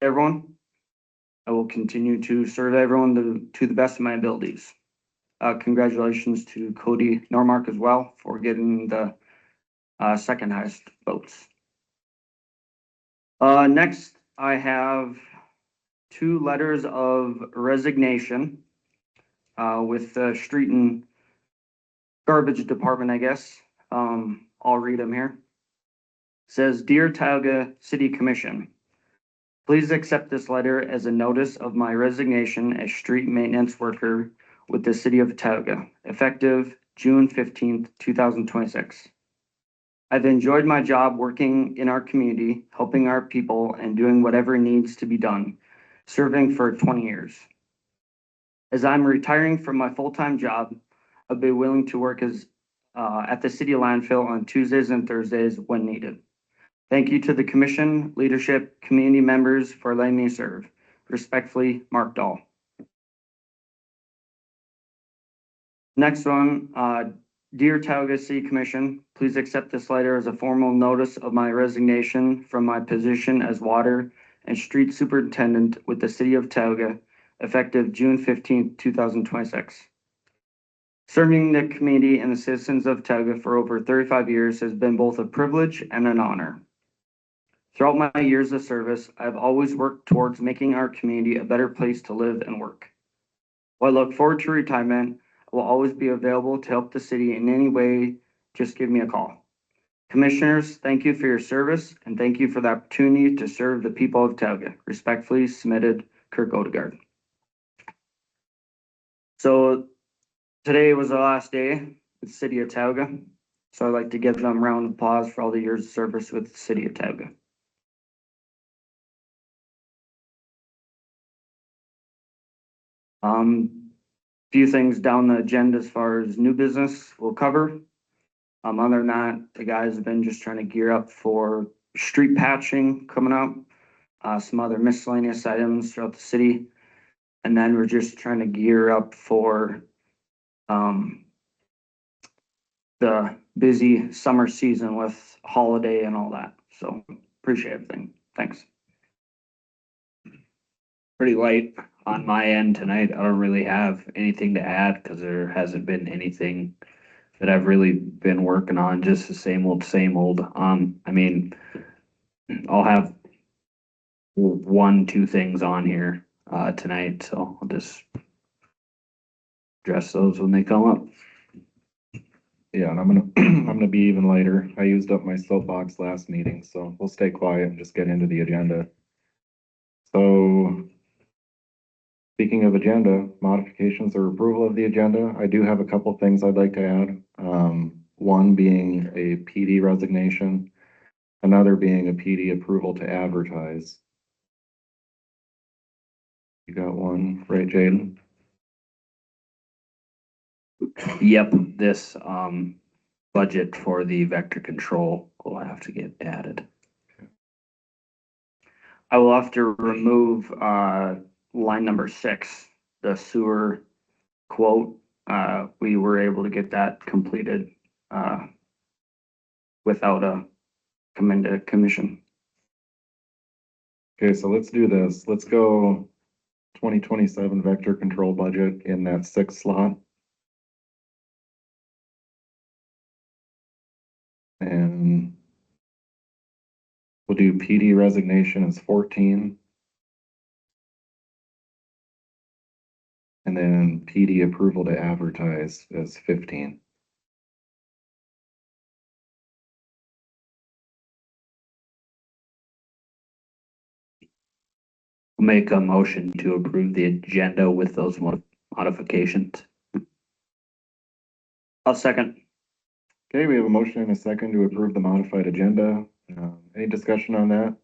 everyone. I will continue to serve everyone to the best of my abilities. Congratulations to Cody Normark as well for getting the second highest votes. Next, I have two letters of resignation with the street and garbage department, I guess. I'll read them here. It says, Dear Tioga City Commission, please accept this letter as a notice of my resignation as street maintenance worker with the city of Tioga, effective June 15th, 2026. I've enjoyed my job working in our community, helping our people, and doing whatever needs to be done, serving for 20 years. As I'm retiring from my full-time job, I'll be willing to work at the city landfill on Tuesdays and Thursdays when needed. Thank you to the commission, leadership, community members for letting me serve. Respectfully, Mark Dahl. Next one, Dear Tioga City Commission, please accept this letter as a formal notice of my resignation from my position as water and street superintendent with the city of Tioga, effective June 15th, 2026. Serving the community and the citizens of Tioga for over 35 years has been both a privilege and an honor. Throughout my years of service, I've always worked towards making our community a better place to live and work. While I look forward to retirement, I will always be available to help the city in any way. Just give me a call. Commissioners, thank you for your service and thank you for the opportunity to serve the people of Tioga. Respectfully submitted, Kirk Odegaard. So today was the last day with the city of Tioga. So I'd like to give them a round of applause for all the years of service with the city of Tioga. Few things down the agenda as far as new business we'll cover. Other than that, the guys have been just trying to gear up for street patching coming up, some other miscellaneous items throughout the city. And then we're just trying to gear up for the busy summer season with holiday and all that. So appreciate everything. Thanks. Pretty light on my end tonight. I don't really have anything to add because there hasn't been anything that I've really been working on, just the same old, same old. I mean, I'll have 1-2 things on here tonight, so I'll just address those when they come up. Yeah, and I'm gonna be even lighter. I used up my soapbox last meeting, so we'll stay quiet and just get into the agenda. So, speaking of agenda, modifications or approval of the agenda, I do have a couple things I'd like to add. One being a PD resignation, another being a PD approval to advertise. You got one, right, Jaden? Yep, this budget for the vector control will have to get added. I will have to remove line number 6, the sewer quote. We were able to get that completed without a commission. Okay, so let's do this. Let's go 2027 vector control budget in that 6th slot. And we'll do PD resignation as 14. And then PD approval to advertise as 15. Make a motion to approve the agenda with those modifications. I'll second. Okay, we have a motion and a second to approve the modified agenda. Any discussion on that?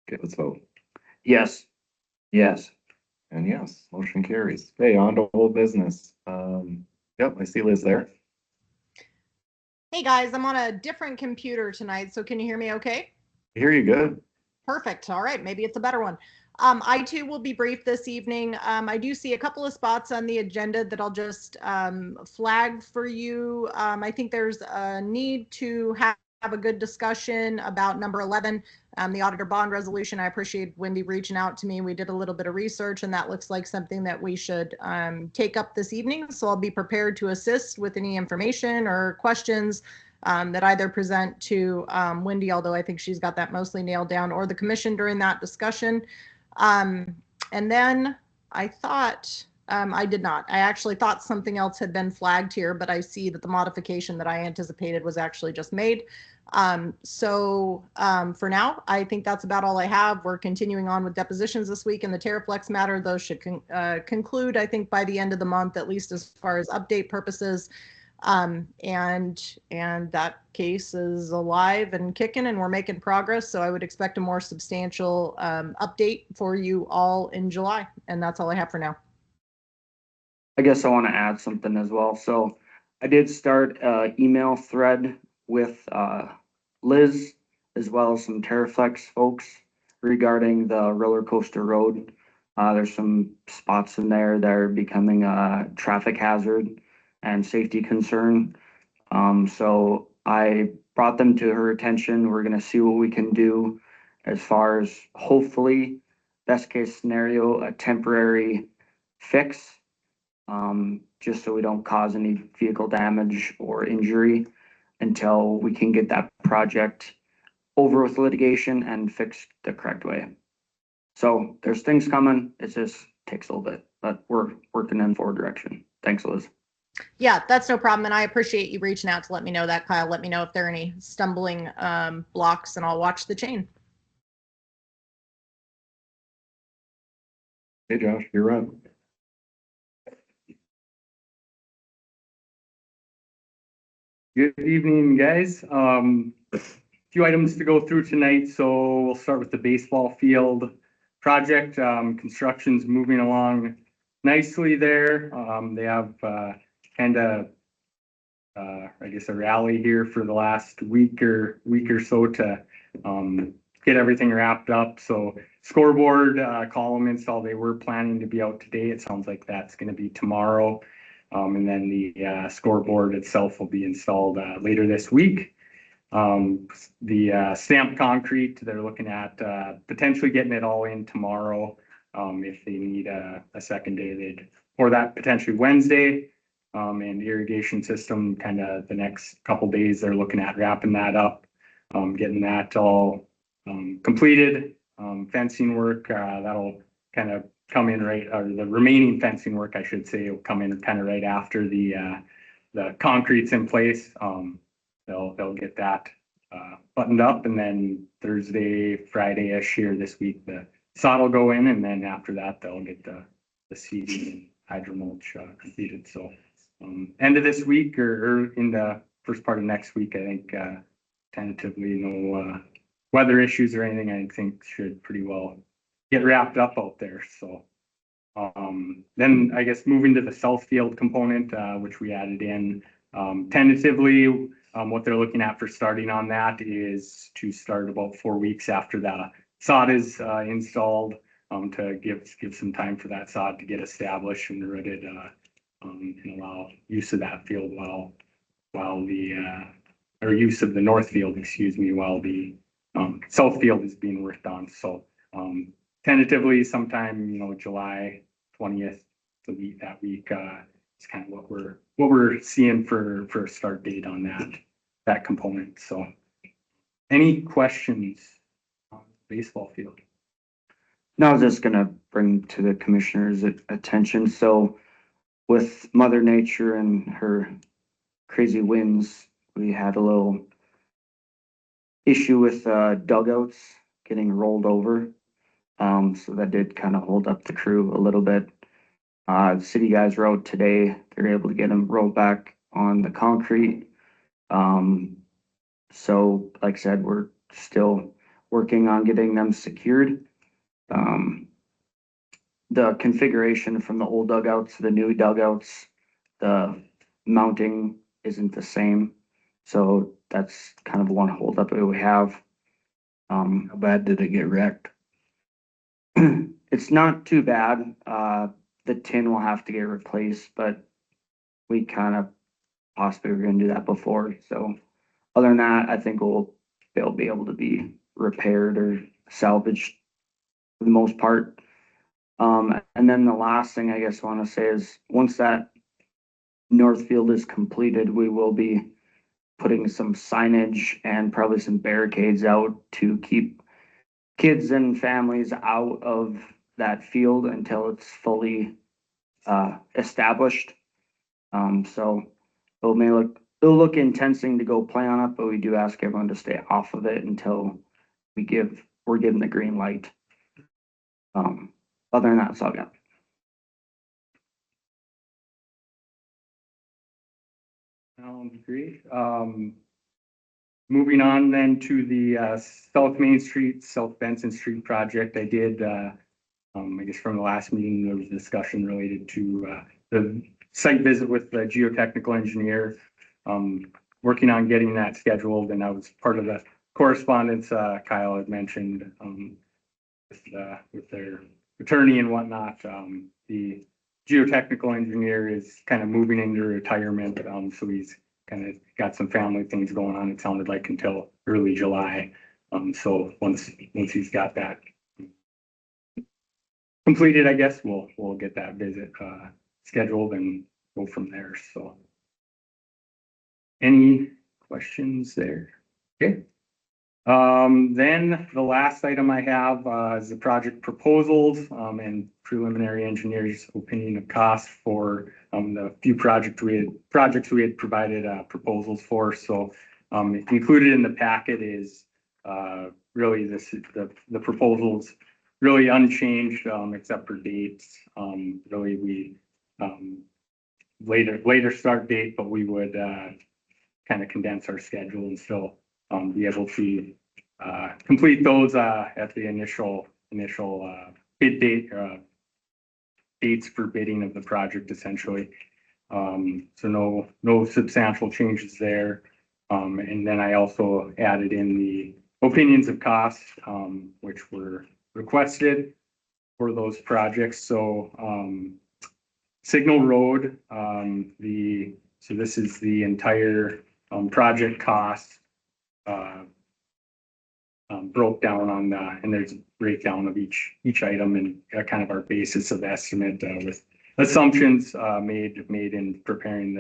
Okay, let's vote. Yes. Yes. And yes, motion carries. Okay, on to old business. Yep, I see Liz there. Hey guys, I'm on a different computer tonight, so can you hear me okay? I hear you good. Perfect. All right, maybe it's a better one. I too will be brief this evening. I do see a couple of spots on the agenda that I'll just flag for you. I think there's a need to have have a good discussion about number 11, the auditor bond resolution. I appreciate Wendy reaching out to me. We did a little bit of research, and that looks like something that we should take up this evening. So I'll be prepared to assist with any information or questions that either present to Wendy, although I think she's got that mostly nailed down, or the commission during that discussion. And then I thought, I did not. I actually thought something else had been flagged here, but I see that the modification that I anticipated was actually just made. For now, I think that's about all I have. We're continuing on with depositions this week in the Terraflex matter. Those should conclude, I think, by the end of the month, at least as far as update purposes. And that case is alive and kicking, and we're making progress. So I would expect a more substantial update for you all in July. And that's all I have for now. I guess I want to add something as well. So I did start an email thread with Liz as well as some Terraflex folks regarding the roller coaster road. There's some spots in there that are becoming a traffic hazard and safety concern. So I brought them to her attention. We're going to see what we can do as far as hopefully best case scenario, a temporary fix. Just so we don't cause any vehicle damage or injury until we can get that project over with litigation and fixed the correct way. So there's things coming. It just takes a little bit, but we're working in forward direction. Thanks, Liz. Yeah, that's no problem. And I appreciate you reaching out to let me know that, Kyle. Let me know if there are any stumbling blocks, and I'll watch the chain. Hey, Josh, you're up. Good evening, guys. Few items to go through tonight. So we'll start with the baseball field project. Construction's moving along nicely there. They have kind of, I guess, a rally here for the last week or so to get everything wrapped up. So scoreboard column install, they were planning to be out today. It sounds like that's going to be tomorrow. And then the scoreboard itself will be installed later this week. The stamped concrete, they're looking at potentially getting it all in tomorrow. If they need a second day, they'd pour that potentially Wednesday. And the irrigation system, kind of the next couple days, they're looking at wrapping that up, getting that all completed. Fencing work, that'll kind of come in right, or the remaining fencing work, I should say, will come in kind of right after the concrete's in place. They'll get that buttoned up, and then Thursday, Friday-ish here this week, the sod will go in, and then after that, they'll get the seeding and hydro mulch completed. So end of this week or in the first part of next week, I think tentatively no weather issues or anything, I think should pretty well get wrapped up out there. So then I guess moving to the south field component, which we added in tentatively, what they're looking at for starting on that is to start about 4 weeks after the sod is installed, to give some time for that sod to get established and rooted, and allow use of that field while the or use of the north field, excuse me, while the south field is being worked on. So tentatively sometime, July 20th, that week, is kind of what we're seeing for a start date on that component. So any questions on the baseball field? Now I was just gonna bring to the commissioner's attention. So with Mother Nature and her crazy winds, we had a little issue with dugouts getting rolled over. So that did kind of hold up the crew a little bit. The city guys were out today. They're able to get them rolled back on the concrete. So like I said, we're still working on getting them secured. The configuration from the old dugouts to the new dugouts, the mounting isn't the same. So that's kind of one holdup that we have. How bad did it get wrecked? It's not too bad. The tin will have to get replaced, but we kind of possibly were gonna do that before. So other than that, I think they'll be able to be repaired or salvaged for the most part. And then the last thing I guess I want to say is once that north field is completed, we will be putting some signage and probably some barricades out to keep kids and families out of that field until it's fully established. So it'll look intensing to go play on it, but we do ask everyone to stay off of it until we're given the green light. Other than that, that's all I got. Sounds great. Moving on then to the South Main Street, South Benson Street project. I did, I guess from the last meeting, there was discussion related to the site visit with the geotechnical engineer. Working on getting that scheduled, and that was part of the correspondence Kyle had mentioned with their attorney and whatnot. The geotechnical engineer is kind of moving into retirement, so he's kind of got some family things going on. It sounded like until early July. So once he's got that completed, I guess we'll get that visit scheduled and go from there. So any questions there? Okay. Then the last item I have is the project proposals and preliminary engineer's opinion of cost for the few projects we had provided proposals for. So included in the packet is really the proposals really unchanged except for dates. Really we later start date, but we would kind of condense our schedule and still be able to complete those at the initial bid date, dates for bidding of the project essentially. So no substantial changes there. And then I also added in the opinions of cost, which were requested for those projects. So Signal Road, so this is the entire project cost broke down on the, and there's a breakdown of each item and kind of our basis of estimate with assumptions made in preparing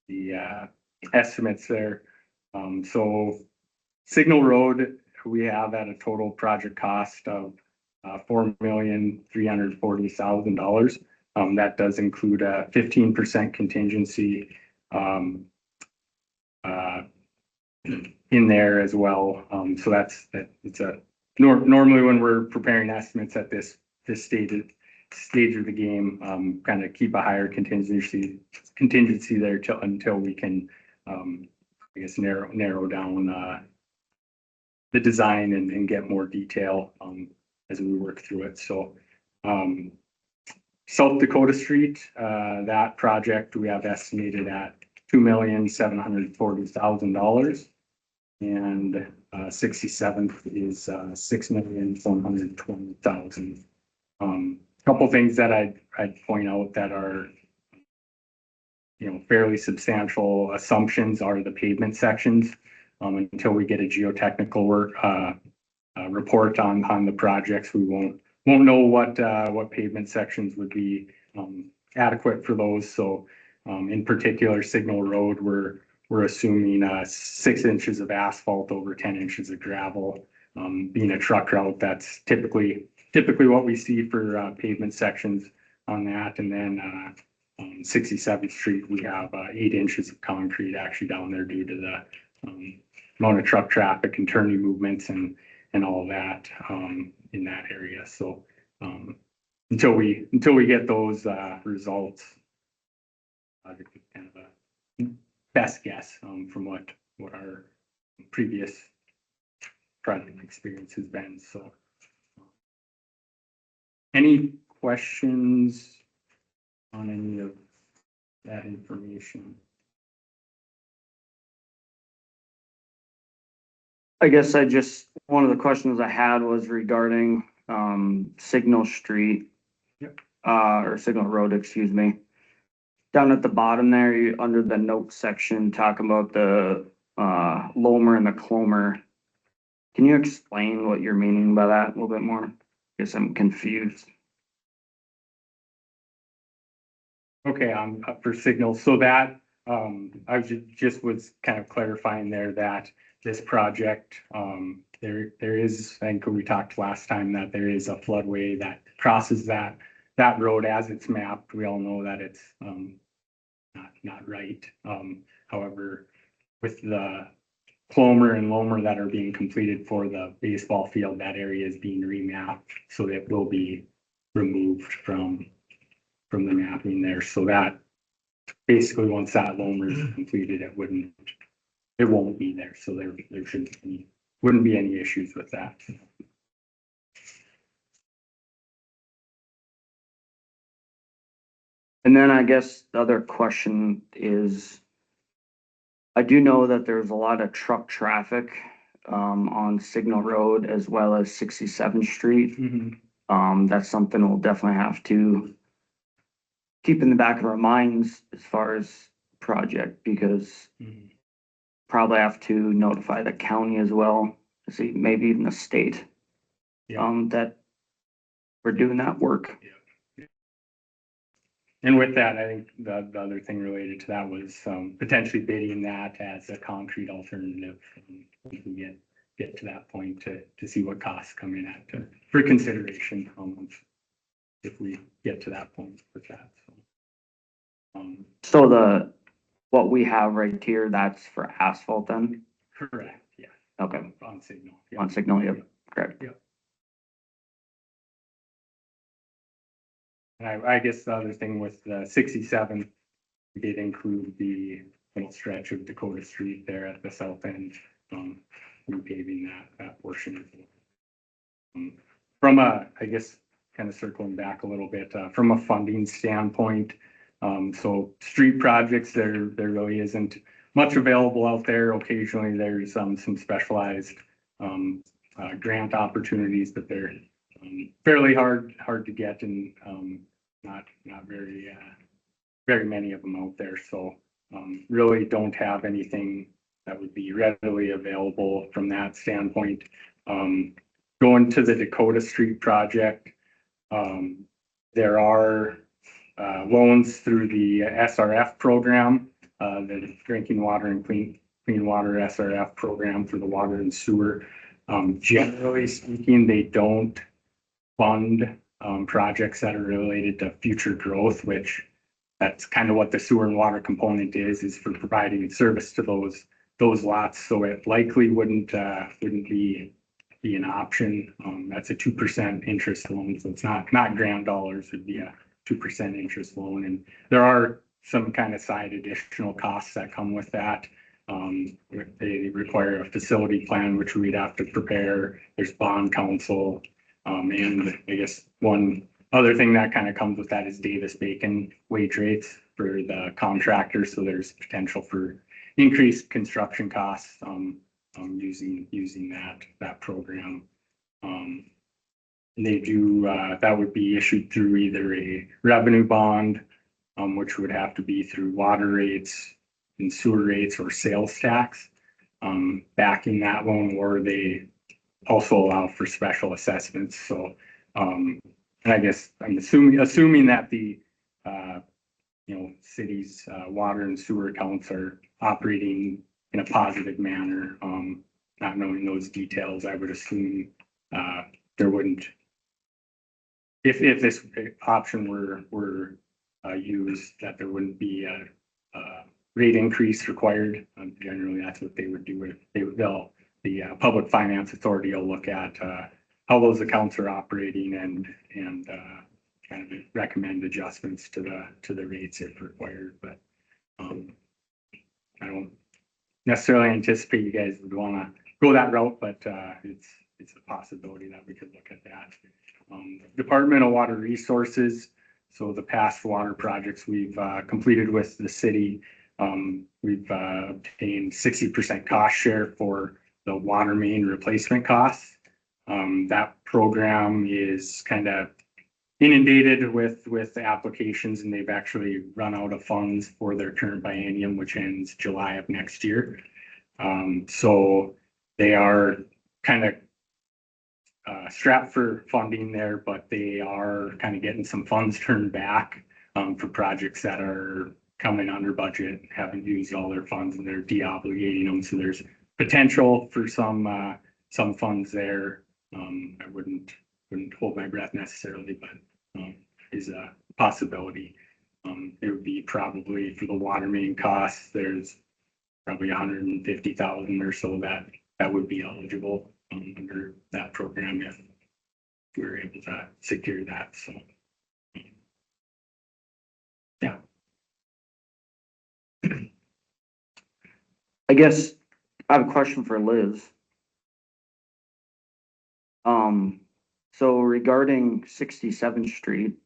the estimates there. So Signal Road, we have at a total project cost of $4,340,000. That does include a 15% contingency in there as well. So it's normally when we're preparing estimates at this stage of the game, kind of keep a higher contingency there until we can, I guess, narrow down the design and get more detail as we work through it. So South Dakota Street, that project we have estimated at $2,740,000. And 67th is $6,120,000. Couple things that I'd point out that are, fairly substantial assumptions are the pavement sections. Until we get a geotechnical work report on the projects, we won't know what pavement sections would be adequate for those. So in particular, Signal Road, we're assuming 6 inches of asphalt over 10 inches of gravel. Being a truck route, that's typically what we see for pavement sections on that. And then 67th Street, we have 8 inches of concrete actually down there due to the amount of truck traffic and turning movements and all that in that area. So until we get those results, kind of a best guess from what our previous project experience has been. So any questions on any of that information? I guess one of the questions I had was regarding Signal Street. Yep. Or Signal Road, excuse me. Down at the bottom there, under the notes section, talking about the Lomer and the Clomer. Can you explain what you're meaning by that a little bit more? Guess I'm confused. Okay, for signals, so that, I was just was kind of clarifying there that this project, there is, I think we talked last time that there is a floodway that crosses that road as it's mapped. We all know that it's, not right. However, with the Clomer and Lomer that are being completed for the baseball field, that area is being remapped, so it will be removed from the mapping there, so that basically, once that Lomer is completed, it won't be there, so there wouldn't be any issues with that. And then I guess the other question is, I do know that there's a lot of truck traffic on Signal Road as well as 67th Street. That's something we'll definitely have to keep in the back of our minds as far as project, because probably have to notify the county as well, see, maybe even the state, Yeah. that we're doing that work. And with that, I think the other thing related to that was potentially bidding that as a concrete alternative. If we get to that point to see what costs come in at for consideration, if we get to that point with that. So what we have right here, that's for asphalt then? Correct, yeah, Okay, on Signal. on Signal, yep, correct. And I guess the other thing with the 67, we did include the little stretch of Dakota Street there at the south end, repaving that portion. From I guess, kind of circling back a little bit, from a funding standpoint, so street projects, there really isn't much available out there. Occasionally, there's some specialized grant opportunities, but they're fairly hard to get, and not very many of them out there. So really don't have anything that would be readily available from that standpoint. Going to the Dakota Street project, there are loans through the SRF program, the Drinking Water and Clean Water SRF program for the water and sewer. Generally speaking, they don't fund projects that are related to future growth, which that's kind of what the sewer and water component is for providing service to those lots. So it likely wouldn't be an option. That's a 2% interest loan, so it's not grant dollars. It'd be a 2% interest loan, and there are some kind of side additional costs that come with that. They require a facility plan, which we'd have to prepare. There's bond counsel, and I guess one other thing that kind of comes with that is Davis-Bacon wage rates for the contractors. So there's potential for increased construction costs using that program. And they do that would be issued through either a revenue bond, which would have to be through water rates and sewer rates or sales tax, backing that loan, or they also allow for special assessments. So, and I guess I'm assuming that the city's water and sewer accounts are operating in a positive manner. Not knowing those details, I would assume there wouldn't, if this option were used, that there wouldn't be a rate increase required. Generally, that's what they would do. The Public Finance Authority will look at how those accounts are operating and kind of recommend adjustments to the rates if required. But I don't necessarily anticipate you guys would want to go that route, but it's a possibility that we could look at that. Department of Water Resources. So the past water projects we've completed with the city, we've obtained 60% cost share for the water main replacement costs. That program is kind of inundated with applications, and they've actually run out of funds for their current biennium, which ends July of next year. So they are kind of strapped for funding there, but they are kind of getting some funds turned back for projects that are coming under budget, haven't used all their funds, and they're de-obligating them. So there's potential for some funds there. I wouldn't hold my breath necessarily, but is a possibility. It would be probably for the water main costs, there's probably 150,000 or so that would be eligible under that program if we were able to secure that. So, yeah. I guess I have a question for Liz. So regarding 67th Street,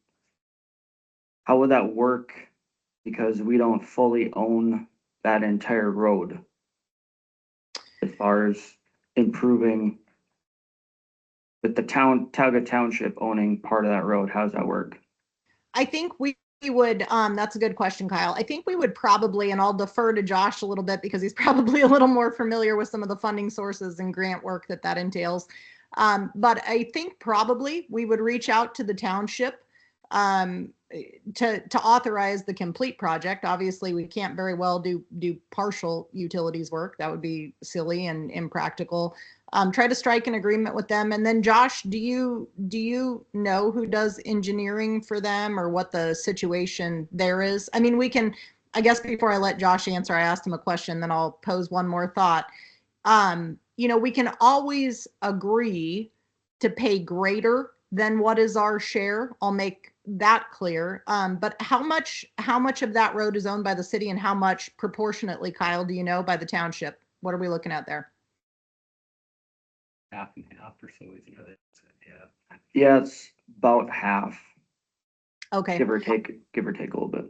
how would that work? Because we don't fully own that entire road. As far as improving with the Tioga Township owning part of that road, how does that work? I think we would, that's a good question, Kyle. I think we would probably, and I'll defer to Josh a little bit because he's probably a little more familiar with some of the funding sources and grant work that entails. But I think probably we would reach out to the township to authorize the complete project. Obviously, we can't very well do partial utilities work. That would be silly and impractical. Try to strike an agreement with them. And then Josh, do you know who does engineering for them or what the situation there is? I mean, we can, I guess before I let Josh answer, I asked him a question, then I'll pose one more thought. We can always agree to pay greater than what is our share. I'll make that clear. But how much of that road is owned by the city and how much proportionately, Kyle, do you know, by the township? What are we looking at there? Half and half or so, isn't it? Yeah. Yeah, it's about half, Okay. give or take a little bit.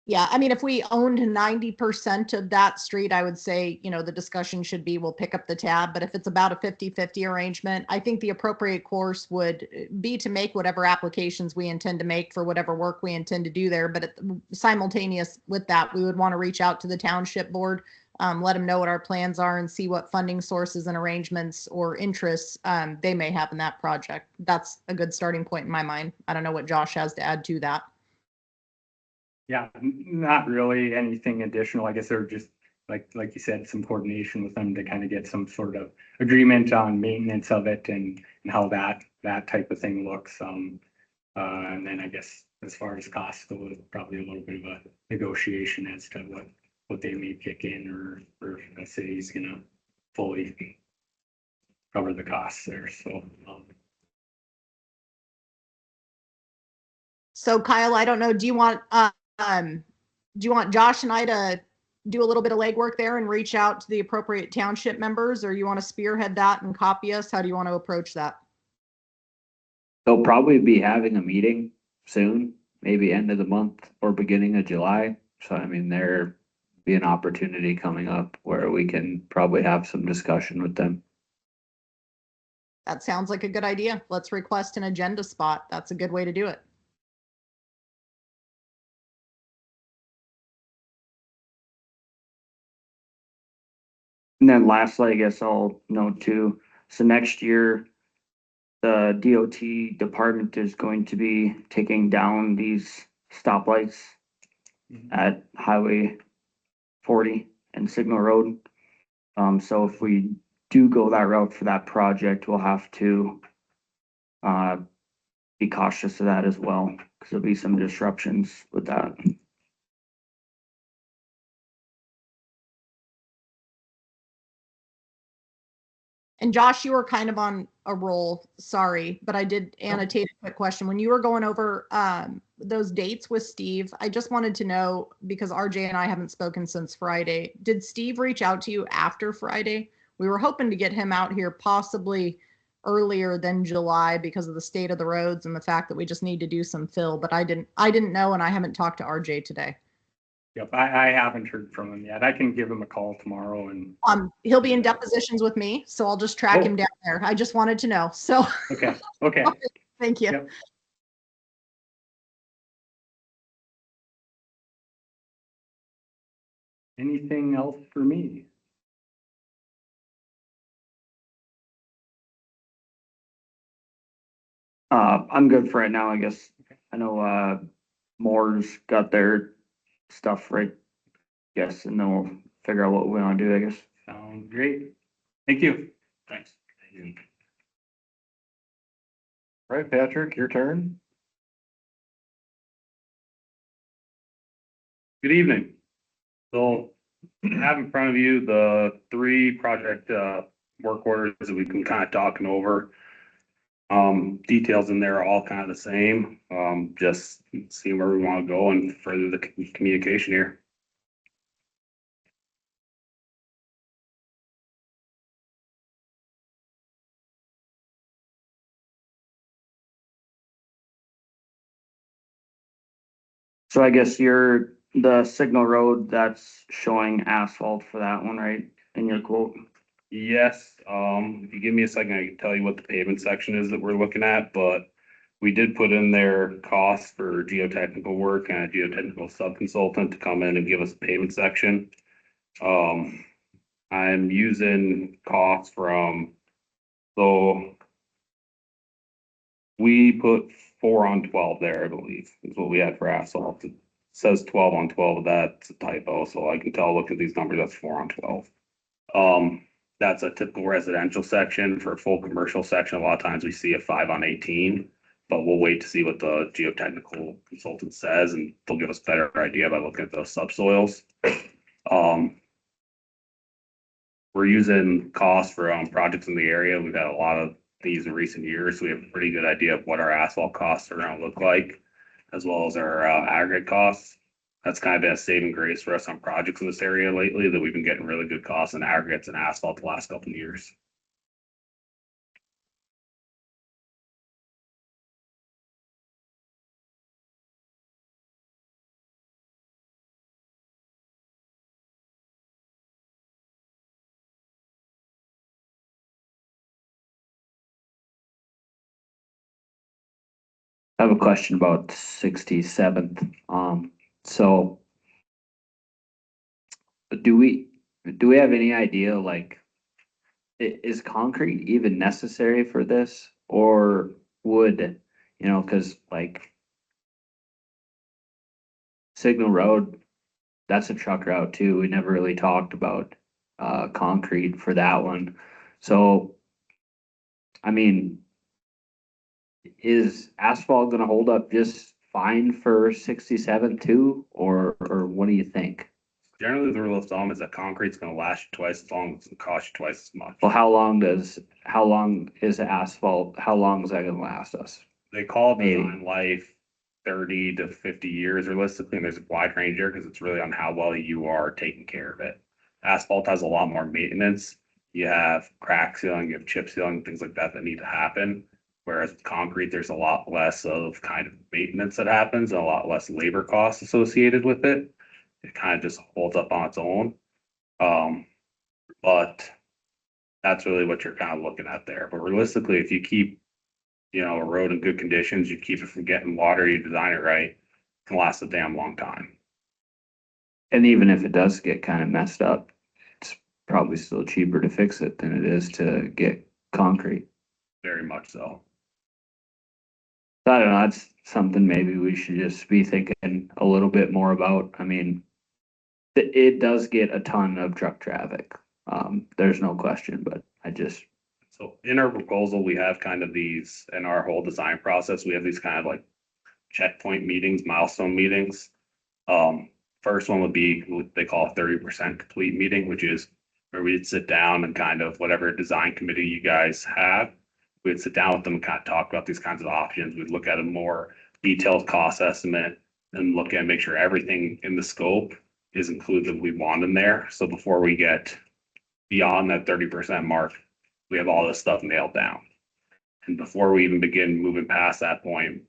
Yeah, I mean, if we owned 90% of that street, I would say, the discussion should be, we'll pick up the tab. But if it's about a 50-50 arrangement, I think the appropriate course would be to make whatever applications we intend to make for whatever work we intend to do there. But simultaneous with that, we would want to reach out to the township board, let them know what our plans are and see what funding sources and arrangements or interests they may have in that project. That's a good starting point in my mind. I don't know what Josh has to add to that. Yeah, not really anything additional. I guess they're just like you said, some coordination with them to kind of get some sort of agreement on maintenance of it and how that type of thing looks. And then I guess as far as costs, probably a little bit of a negotiation as to what they may kick in or the city's gonna fully cover the costs there. So So Kyle, I don't know, do you want Josh and I to do a little bit of legwork there and reach out to the appropriate township members, or you want to spearhead that and copy us? How do you want to approach that? They'll probably be having a meeting soon, maybe end of the month or beginning of July. So I mean, there be an opportunity coming up where we can probably have some discussion with them. That sounds like a good idea. Let's request an agenda spot. That's a good way to do it. And then lastly, I guess I'll note too, so next year, the DOT department is going to be taking down these stoplights at Highway 40 and Signal Road. So if we do go that route for that project, we'll have to be cautious of that as well, because there'll be some disruptions with that. And Josh, you were kind of on a roll, sorry, but I did annotate a quick question. When you were going over those dates with Steve, I just wanted to know, because RJ and I haven't spoken since Friday, did Steve reach out to you after Friday? We were hoping to get him out here possibly earlier than July because of the state of the roads and the fact that we just need to do some fill, but I didn't know, and I haven't talked to RJ today. yep, I haven't heard from him yet. I can give him a call tomorrow and He'll be in depositions with me, so I'll just track him down there. I just wanted to know. So okay. thank you. Yep. Anything else for me? I'm good for right now, I guess. I know, Moore's got their stuff right. Yes, and then we'll figure out what we wanna do, I guess. Sounds great. Thank you. Thanks. All right, Patrick, your turn. Good evening. So I have in front of you the three project work orders that we've been kind of talking over. Details in there are all kind of the same. Just seeing where we want to go and further the communication here. So I guess the signal road, that's showing asphalt for that one, right, in your quote? Yes, if you give me a second, I can tell you what the pavement section is that we're looking at, but we did put in there costs for geotechnical work and a geotechnical sub-consultant to come in and give us a pavement section. I'm using costs from, so we put 4 on 12 there, I believe, is what we had for asphalt. It says 12 on 12, that's a typo, so I can tell, look at these numbers, that's 4 on 12. That's a typical residential section. For a full commercial section, a lot of times we see a 5 on 18, but we'll wait to see what the geotechnical consultant says, and they'll give us a better idea by looking at those subsoils. We're using costs for projects in the area. We've had a lot of these in recent years, so we have a pretty good idea of what our asphalt costs are gonna look like, as well as our aggregate costs. That's kind of been a saving grace for us on projects in this area lately, that we've been getting really good costs in aggregates and asphalt the last couple of years. I have a question about 67th. So do we have any idea, like, is concrete even necessary for this? Or would, cause like Signal Road, that's a truck route too. We never really talked about concrete for that one. So, I mean, is asphalt gonna hold up just fine for 67 too, or what do you think? Generally, the rule of thumb is that concrete's gonna last you twice as long, it's gonna cost you twice as much. Well, how long is asphalt, how long is that gonna last us? They call Maybe. design life 30 to 50 years realistically, and there's a wide range here because it's really on how well you are taking care of it. Asphalt has a lot more maintenance. You have crack sealing, you have chip sealing, things like that that need to happen. Whereas with concrete, there's a lot less of kind of maintenance that happens and a lot less labor costs associated with it. It kind of just holds up on its own. But that's really what you're kind of looking at there. But realistically, if you keep, a road in good conditions, you keep it from getting water, you design it right, it can last a damn long time. And even if it does get kind of messed up, it's probably still cheaper to fix it than it is to get concrete. Very much so. I don't know, that's something maybe we should just be thinking a little bit more about. I mean, it does get a ton of truck traffic. There's no question, but So in our proposal, we have kind of these, in our whole design process, we have these kind of like checkpoint meetings, milestone meetings. First one would be what they call a 30% complete meeting, which is where we'd sit down and kind of whatever design committee you guys have, we'd sit down with them and kind of talk about these kinds of options. We'd look at a more detailed cost estimate and look at, make sure everything in the scope is included that we want in there. So before we get beyond that 30% mark, we have all this stuff nailed down. And before we even begin moving past that point,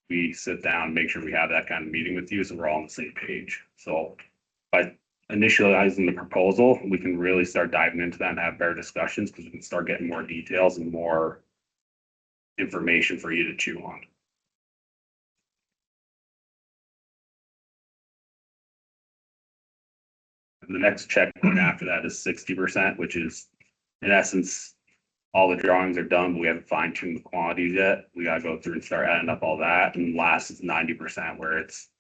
we sit down and make sure we have that kind of meeting with you, so we're all on the same page. So by initializing the proposal, we can really start diving into that and have better discussions, because we can start getting more details and more information for you to chew on. And the next checkpoint after that is 60%, which is in essence all the drawings are done, but we haven't fine tuned the quantities yet. We gotta go through and start adding up all that, and last is 90% where it's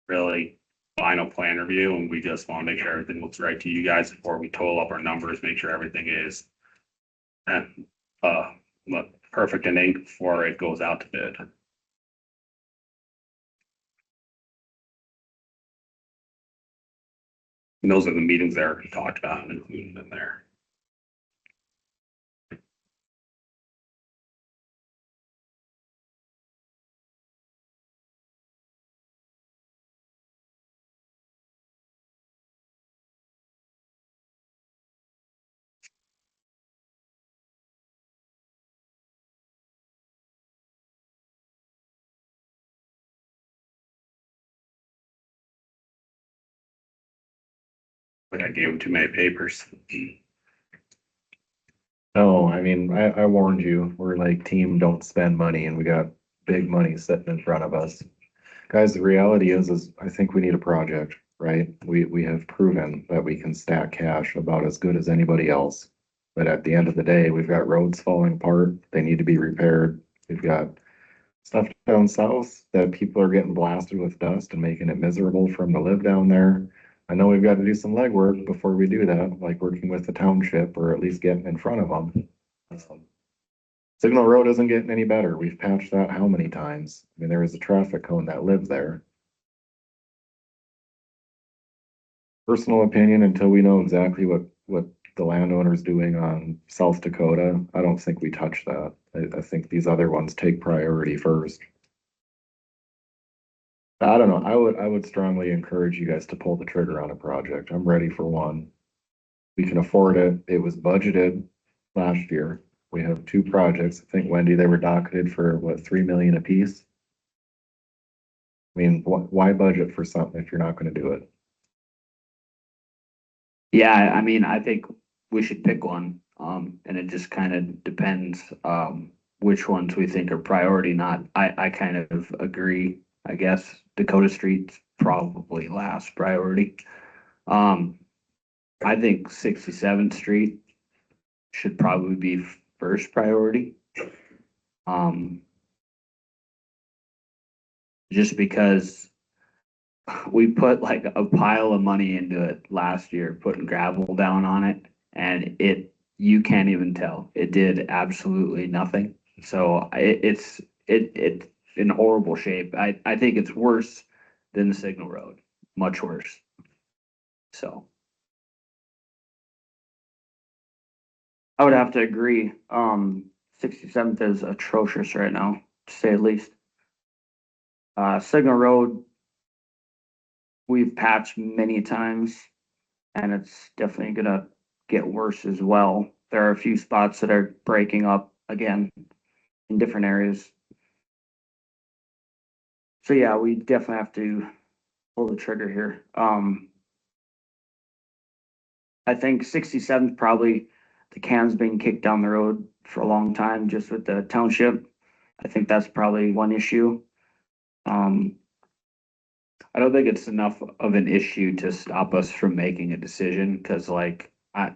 really final plan review, and we just want to make sure everything looks right to you guys before we total up our numbers, make sure everything is perfect in ink before it goes out to bid. And those are the meetings that are talked about and included in there. Like I gave them too many papers. No, I mean, I warned you, we're like team don't spend money and we got big money sitting in front of us. Guys, the reality is I think we need a project, right? We have proven that we can stack cash about as good as anybody else. But at the end of the day, we've got roads falling apart, they need to be repaired. We've got stuff down south that people are getting blasted with dust and making it miserable for them to live down there. I know we've got to do some legwork before we do that, like working with the township or at least getting in front of them. Signal Road isn't getting any better. We've patched that how many times? I mean, there is a traffic cone that lives there. Personal opinion, until we know exactly what the landowner's doing on South Dakota, I don't think we touch that. I think these other ones take priority first. I don't know. I would strongly encourage you guys to pull the trigger on a project. I'm ready for one. We can afford it. It was budgeted last year. We have two projects. I think, Wendy, they were docketed for what, 3 million apiece? I mean, why budget for something if you're not gonna do it? Yeah, I mean, I think we should pick one, and it just kind of depends, which ones we think are priority, not, I kind of agree, I guess. Dakota Street's probably last priority. I think 67th Street should probably be first priority. Just because we put like a pile of money into it last year, putting gravel down on it, and you can't even tell. It did absolutely nothing. So it's in horrible shape. I think it's worse than the Signal Road, much worse. So, I would have to agree. 67th is atrocious right now, to say the least. Signal Road, we've patched many times, and it's definitely gonna get worse as well. There are a few spots that are breaking up again in different areas. So yeah, we definitely have to pull the trigger here. I think 67th probably the can's been kicked down the road for a long time just with the township. I think that's probably one issue. I don't think it's enough of an issue to stop us from making a decision, because like, I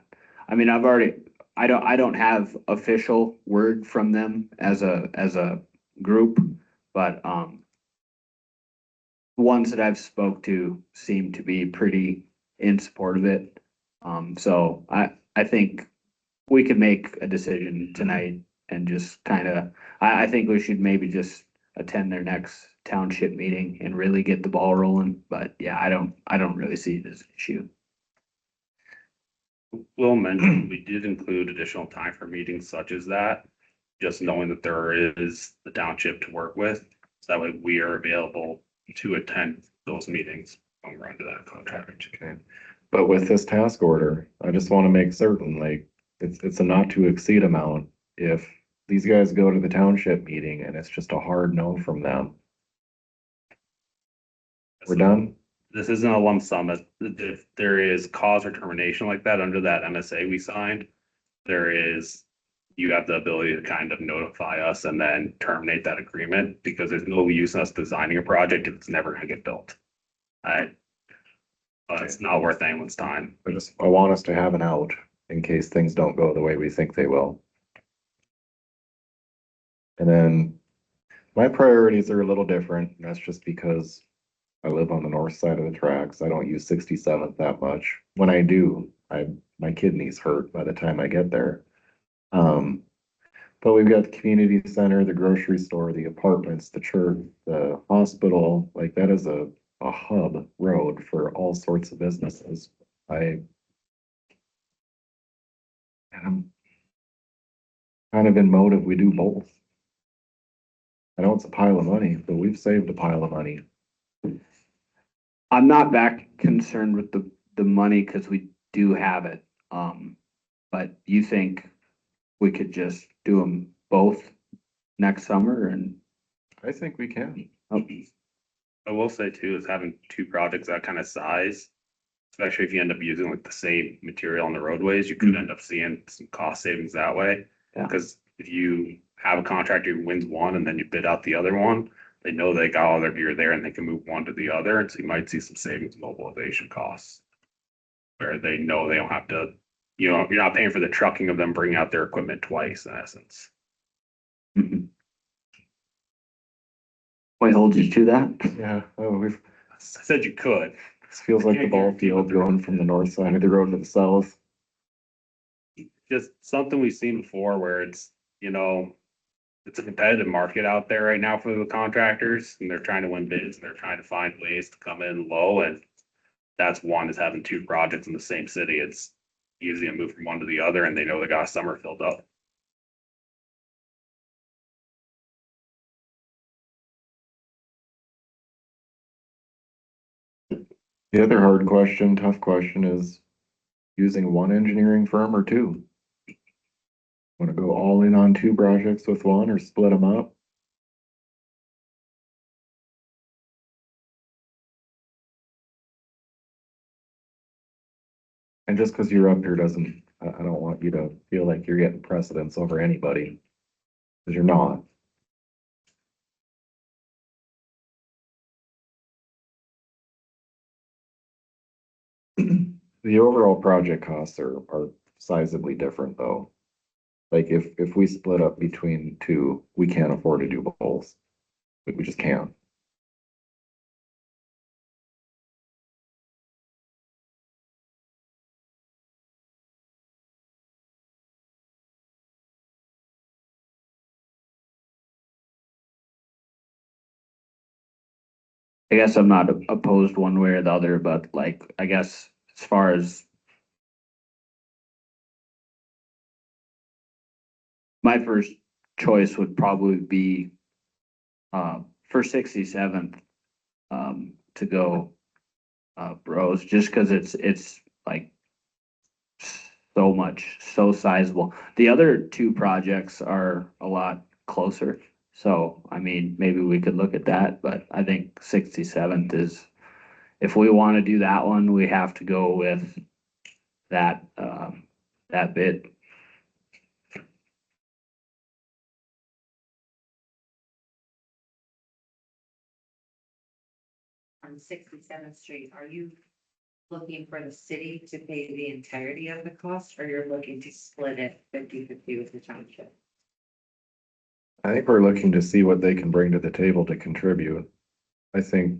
mean, I don't have official word from them as a group, but, ones that I've spoke to seem to be pretty in support of it. So I think we could make a decision tonight and just kind of, I think we should maybe just attend their next township meeting and really get the ball rolling. But yeah, I don't really see it as an issue. Will mention, we did include additional time for meetings such as that, just knowing that there is the township to work with. So that way we are available to attend those meetings when we're under that contract. Okay. But with this task order, I just want to make certain, like, it's a not to exceed amount. If these guys go to the township meeting and it's just a hard no from them, we're done? This isn't a lump sum. If there is cause or termination like that under that MSA we signed, you have the ability to kind of notify us and then terminate that agreement, because there's no use in us designing a project if it's never gonna get built. It's not worth anyone's time. I want us to have an out in case things don't go the way we think they will. And then my priorities are a little different. And that's just because I live on the north side of the tracks. I don't use 67th that much. When I do, my kidneys hurt by the time I get there. But we've got the community center, the grocery store, the apartments, the church, the hospital, like that is a hub road for all sorts of businesses. And I'm kind of in mode if we do both. I know it's a pile of money, but we've saved a pile of money. I'm not that concerned with the money because we do have it. But you think we could just do them both next summer and, I think we can. oh, I will say too, is having two projects that kind of size, especially if you end up using like the same material on the roadways, you could end up seeing some cost savings that way. Yeah. Because if you have a contractor who wins one and then you bid out the other one, they know they got all their gear there and they can move one to the other, and so you might see some savings mobilization costs. Where they know they don't have to, you're not paying for the trucking of them bringing out their equipment twice in essence. mhm. What holds you to that? Yeah, oh, I said you could. this feels like the Can't ball guarantee what field the going road from the is. north side of the road to the south. Just something we've seen before where it's, it's a competitive market out there right now for the contractors, and they're trying to win bids, and they're trying to find ways to come in low, and that's one is having two projects in the same city. It's easy to move from one to the other, and they know they got a summer filled up. The other hard question, tough question is using one engineering firm or two? Want to go all in on two projects with one or split them up? And just because you're up here doesn't, I don't want you to feel like you're getting precedence over anybody. Because you're not. The overall project costs are sizably different though. Like if we split up between two, we can't afford to do both. We just can't. I guess I'm not opposed one way or the other, but like, I guess as far as my first choice would probably be for 67th to go bros, just because it's like so much, so sizable. The other two projects are a lot closer. So, I mean, maybe we could look at that, but I think 67th is, if we want to do that one, we have to go with that, that bid. On 67th Street, are you looking for the city to pay the entirety of the cost, or you're looking to split it 50-50 with the township? I think we're looking to see what they can bring to the table to contribute. I think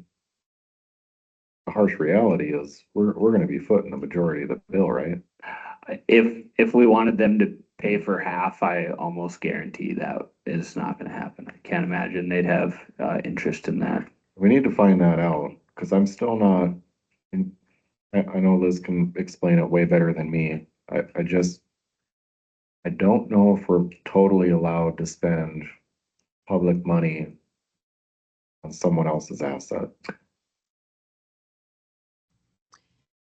the harsh reality is we're gonna be footing the majority of the bill, right? If we wanted them to pay for half, I almost guarantee that is not gonna happen. I can't imagine they'd have, interest in that. We need to find that out, because I'm still not, I know Liz can explain it way better than me. I don't know if we're totally allowed to spend public money on someone else's asset.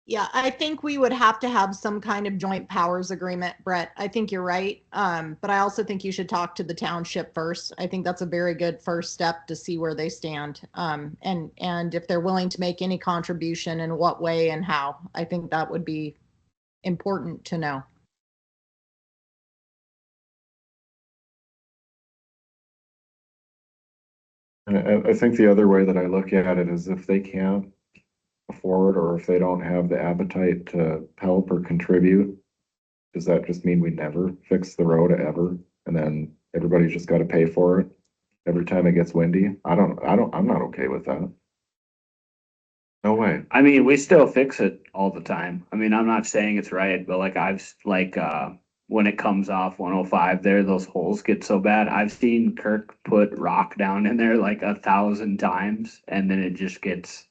Yeah, I think we would have to have some kind of joint powers agreement, Brett. I think you're right. But I also think you should talk to the township first. I think that's a very good first step to see where they stand. And if they're willing to make any contribution, in what way and how. I think that would be important to know. And I think the other way that I look at it is if they can't afford, or if they don't have the appetite to help or contribute, does that just mean we never fix the road ever? And then everybody's just gotta pay for it every time it gets windy. I'm not okay with that. No way. I mean, we still fix it all the time. I mean, I'm not saying it's right, but like when it comes off 105 there, those holes get so bad. I've seen Kirk put rock down in there like 1,000 times and then it just gets,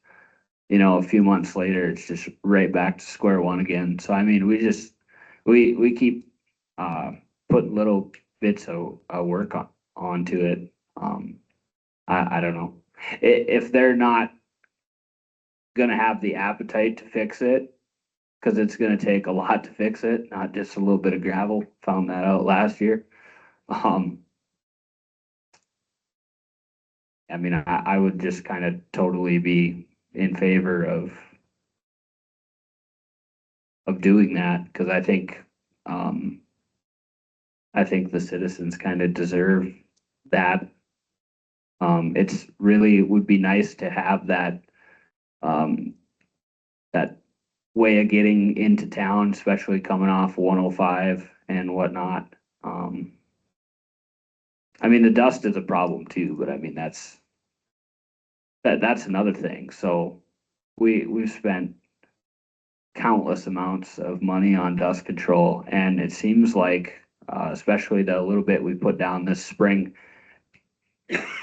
a few months later, it's just right back to square one again. So I mean, we keep putting little bits of work onto it. I don't know. If they're not gonna have the appetite to fix it, because it's gonna take a lot to fix it, not just a little bit of gravel. Found that out last year. Um, I mean, I would just kind of totally be in favor of doing that because I think the citizens kind of deserve that. It's really would be nice to have um, that way of getting into town, especially coming off 105 and whatnot. I mean, the dust is a problem too, but I mean, that's another thing. So we've spent countless amounts of money on dust control, and it seems like, especially the little bit we put down this spring,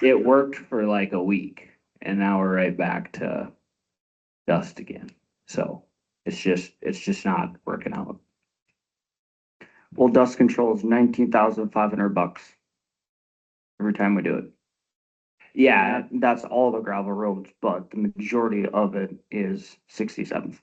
it worked for like a week, and now we're right back to dust again. So it's just not working out. Well, dust control is $19,500 every time we do it. Yeah, That's all the gravel roads, but the majority of it is 67th.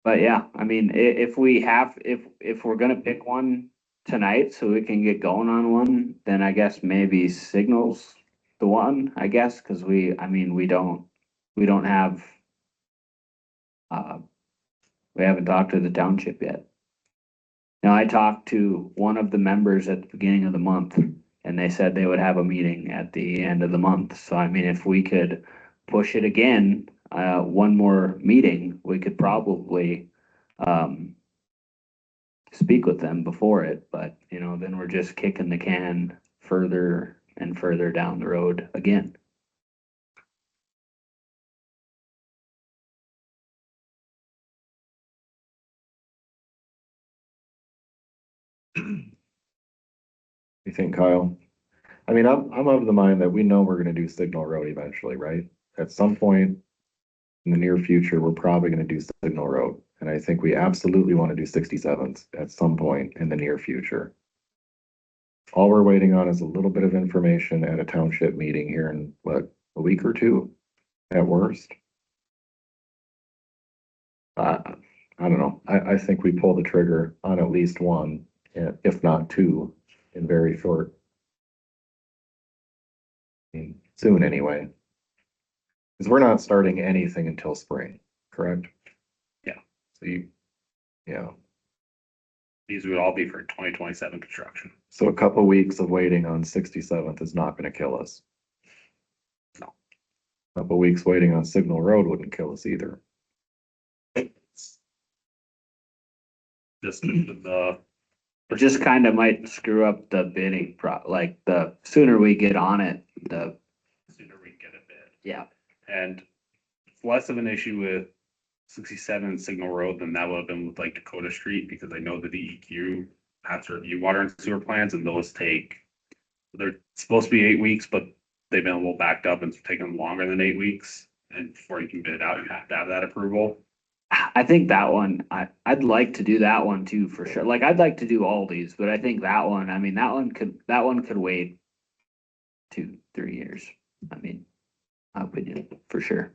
but yeah, I mean, if we're gonna pick one tonight so we can get going on one, then I guess maybe signals the one, I guess, because I mean, we don't have, uh, we haven't talked to the township yet. Now, I talked to one of the members at the beginning of the month, and they said they would have a meeting at the end of the month. So I mean, if we could push it again, one more meeting, we could probably, um, speak with them before it, but then we're just kicking the can further and further down the road again. You think, Kyle? I mean, I'm of the mind that we know we're gonna do Signal Road eventually, right? At some point in the near future, we're probably gonna do Signal Road. And I think we absolutely wanna do 67th at some point in the near future. All we're waiting on is a little bit of information at a township meeting here in, what, a week or two at worst. I don't know. I think we pull the trigger on at least one, if not two, in very short. I mean, soon anyway. Because we're not starting anything until spring, correct? Yeah. So yeah, These would all be for 2027 construction. so a couple weeks of waiting on 67th is not gonna kill us. No. Couple weeks waiting on Signal Road wouldn't kill us either. Just the It just kind of might screw up the bidding like the sooner we get on it, the, sooner we get a bid. yeah. And it's less of an issue with 67 Signal Road than that would have been with like Dakota Street, because I know the DEQ has to review water and sewer plans, and those they're supposed to be 8 weeks, but they've been a little backed up and it's taken longer than 8 weeks. And before you can bid out, you have to have that approval. I think that one, I'd like to do that one too, for sure. Like, I'd like to do all these, but I think that one, I mean, that one could wait 2-3 years. I mean, my opinion, for sure.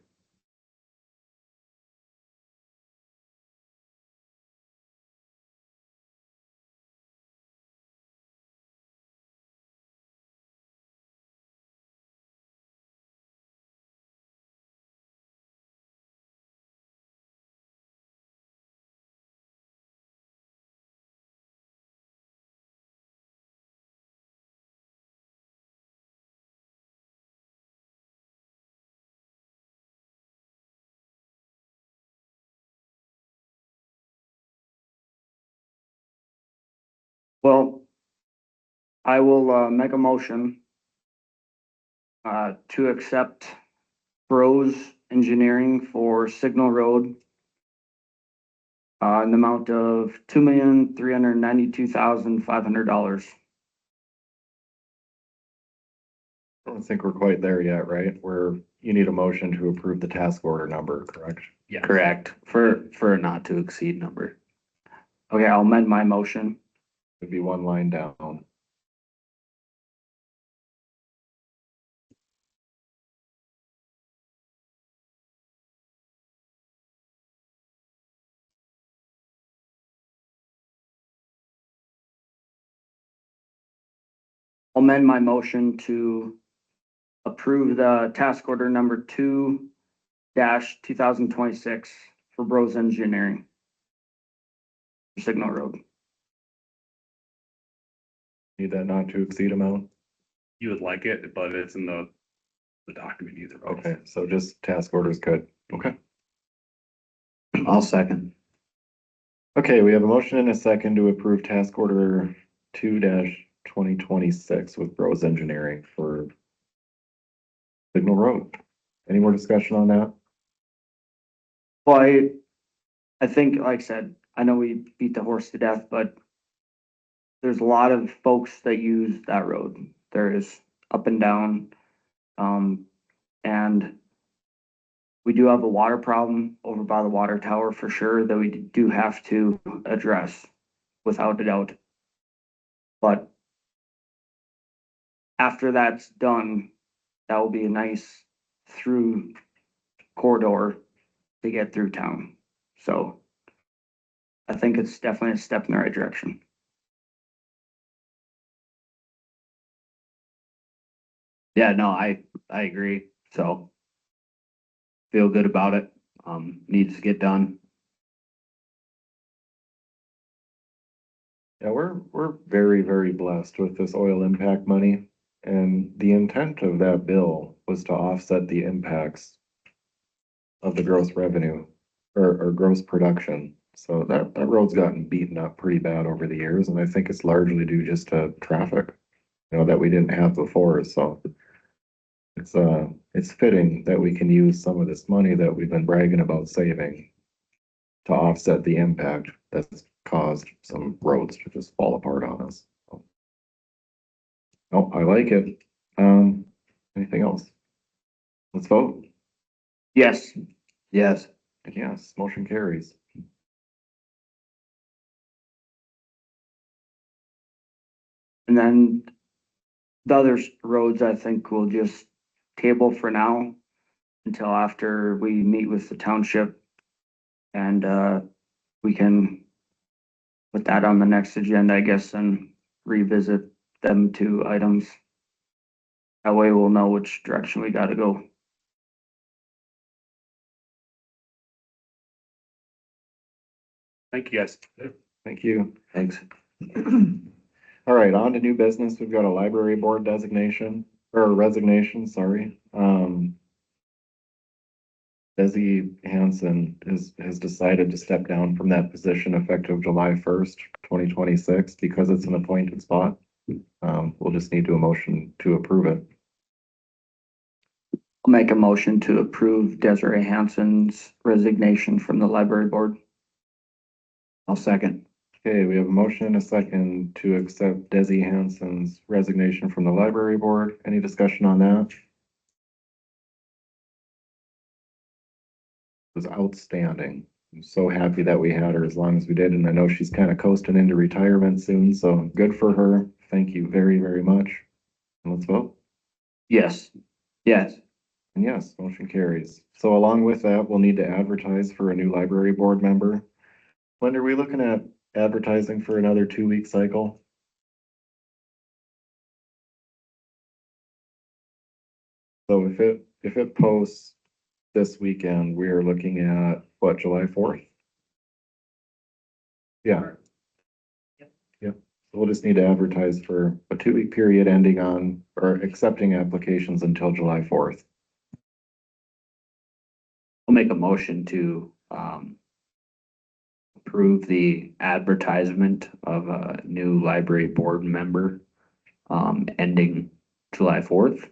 Well, I will, make a motion to accept Bros Engineering for Signal Road in the amount of $2,392,500. I don't think we're quite there yet, right? You need a motion to approve the task order number, correct? Yeah. Correct, for a not to exceed number. Okay, I'll amend my motion. Would be one line down. I'll amend my motion to approve the task order number 2-2026 for Bros Engineering for Signal Road. Need that not to exceed amount? You would like it, but it's in the document either. way. Okay, so just task orders good. Okay. I'll second. Okay, we have a motion and a second to approve task order 2-2026 with Bros Engineering for Signal Road. Any more discussion on that? Well, I think, like I said, I know we beat the horse to death, but there's a lot of folks that use that road. There is up and down. And we do have a water problem over by the water tower for sure that we do have to address without a doubt. But after that's done, that will be a nice through corridor to get through town. So I think it's definitely a step in the right direction. Yeah, no, I agree, so. Feel good about it, needs to get done. Yeah, we're very, very blessed with this oil impact money. And the intent of that bill was to offset the impacts of the gross revenue or gross production. So that road's gotten beaten up pretty bad over the years, and I think it's largely due just to traffic, that we didn't have before, so. It's fitting that we can use some of this money that we've been bragging about saving to offset the impact that's caused some roads to just fall apart on us. Oh, I like it. Anything else? Let's vote. Yes, Yes, And yes, motion carries. and then the other roads, I think we'll just table for now until after we meet with the township. And we can put that on the next agenda, I guess, and revisit them two items. That way we'll know which direction we gotta go. Thank you, guys. Thank you. thanks. All right, on to new business. We've got a library board designation or resignation, sorry. Desi Hansen has decided to step down from that position effective July 1st, 2026, because it's an appointed spot. We'll just need to a motion to approve it. I'll make a motion to approve Desiree Hansen's resignation from the library board. I'll second. Okay, we have a motion and a second to accept Desi Hansen's resignation from the library board. Any discussion on that? It was outstanding. I'm so happy that we had her as long as we did, and I know she's kind of coasting into retirement soon, so good for her. Thank you very, very much. And let's vote. Yes, Yes, And yes, motion carries. So along with that, we'll need to advertise for a new library board member. When are we looking at advertising for another 2-week cycle? So if it posts this weekend, we are looking at what, July 4th? Yeah. Yep. So we'll just need to advertise for a 2-week period ending on, or accepting applications until July 4th. I'll make a motion to, approve the advertisement of a new library board member, ending July 4th.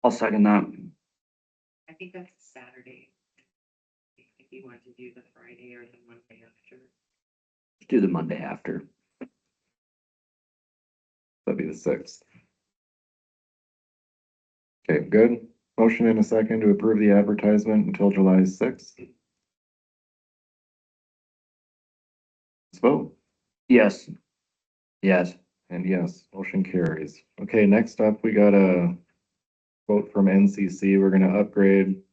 I'll second that. I think that's a Saturday. If you want to do the Friday or the Monday after. Do the Monday after. That'd be the 6th. Okay, good. Motion and a second to approve the advertisement until July 6th. Let's vote. Yes. Yes. And yes, motion carries. Okay, next up, we got a quote from NCC. We're gonna upgrade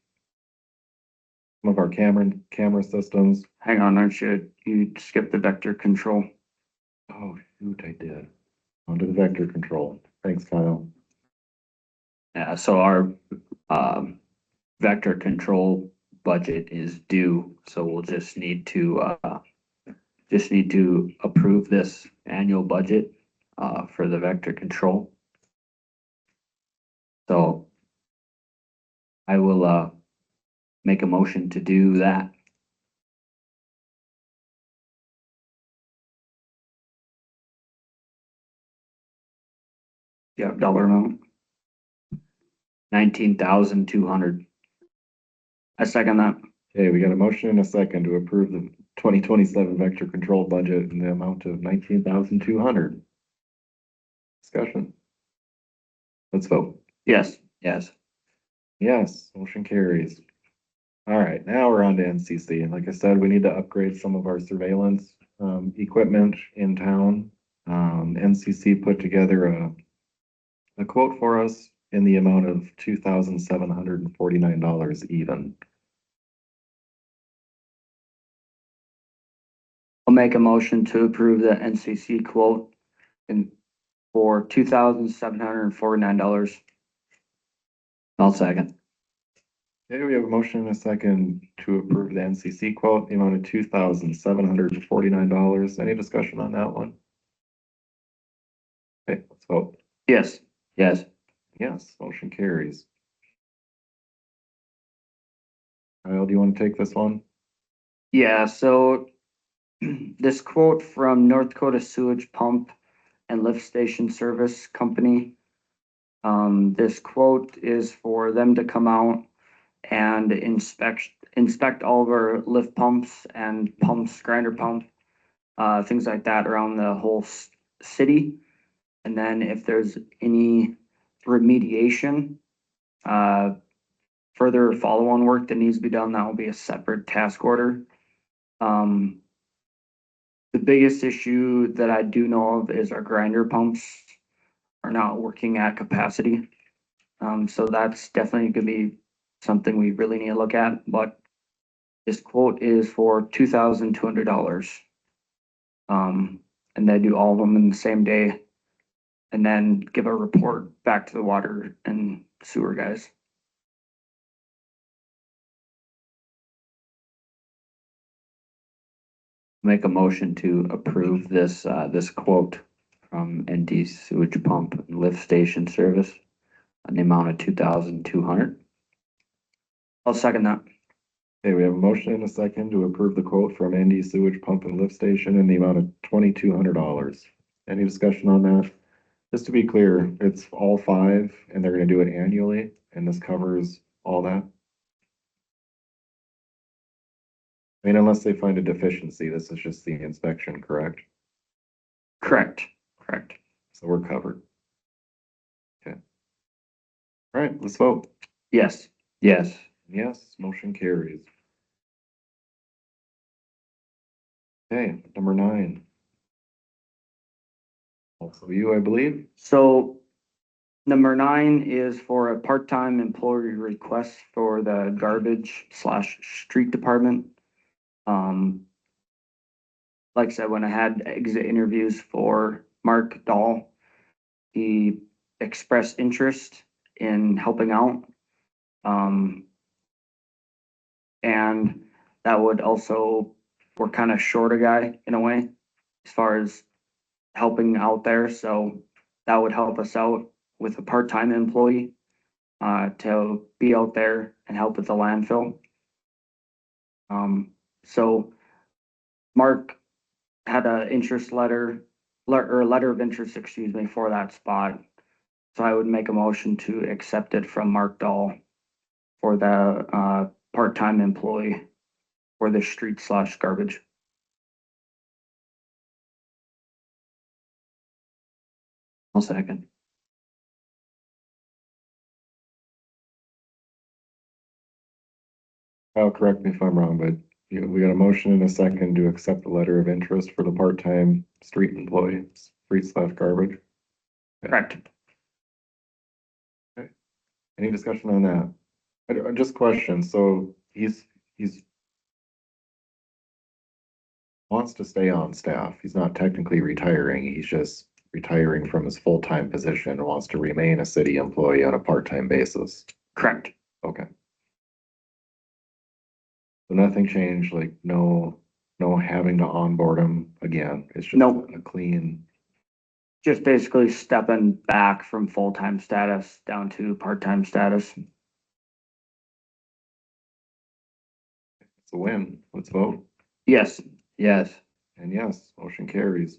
some of our camera systems. Hang on, aren't you skipped the vector control? Oh, shoot, I did. Onto the vector control. Thanks, Kyle. Yeah, so our, vector control budget is due, so we'll just need to approve this annual budget, for the vector control. So I will, make a motion to do that. Yeah, dollar amount. 19,200. I second that. Okay, we got a motion and a second to approve the 2027 vector control budget in the amount of 19,200. Discussion. Let's vote. Yes. Yes. Yes, motion carries. All right, now we're on to NCC. And like I said, we need to upgrade some of our surveillance equipment in town. NCC put together a quote for us in the amount of $2,749 even. I'll make a motion to approve the NCC quote for $2,749. I'll second. Okay, we have a motion and a second to approve the NCC quote, the amount of $2,749. Any discussion on that one? Okay, let's vote. Yes. Yes. Yes, motion carries. Kyle, do you want to take this one? Yeah, so this quote from North Dakota Sewage Pump and Lift Station Service Company. This quote is for them to come out and inspect all of our lift pumps and pumps, grinder pump, things like that around the whole city. And then if there's any remediation, further follow-on work that needs to be done, that will be a separate task order. The biggest issue that I do know of is our grinder pumps are not working at capacity. So that's definitely gonna be something we really need to look at, but this quote is for $2,200. And they do all of them in the same day and then give a report back to the water and sewer guys. Make a motion to approve this, this quote from ND Sewage Pump and Lift Station Service on the amount of 2,200. I'll second that. Okay, we have a motion and a second to approve the quote from ND Sewage Pump and Lift Station in the amount of $2,200. Any discussion on that? Just to be clear, it's all 5 and they're gonna do it annually and this covers all that? I mean, unless they find a deficiency, this is just the inspection, correct? Correct. So we're covered. Okay. All right, let's vote. Yes. Yes. Yes, motion carries. Okay, number 9. Also you, I believe. So number 9 is for a part-time employee request for the garbage / street department. Like I said, when I had exit interviews for Mark Dahl, he expressed interest in helping out. And that would also, we're kind of short a guy in a way, as far as helping out there, so that would help us out with a part-time employee to be out there and help with the landfill. So Mark had a interest letter of interest, excuse me, for that spot. So I would make a motion to accept it from Mark Dahl for the, part-time employee for the street/garbage. I'll second. Kyle, correct me if I'm wrong, but we got a motion and a second to accept the letter of interest for the part-time street employee, street/garbage. Correct. Any discussion on that? Just question, so he's wants to stay on staff. He's not technically retiring. He's just retiring from his full-time position and wants to remain a city employee on a part-time basis. Correct. Okay. So nothing changed, like no having to onboard him again. It's just Nope. a clean, Just basically stepping back from full-time status down to part-time status. it's a win. Let's vote. Yes. Yes. And yes, motion carries.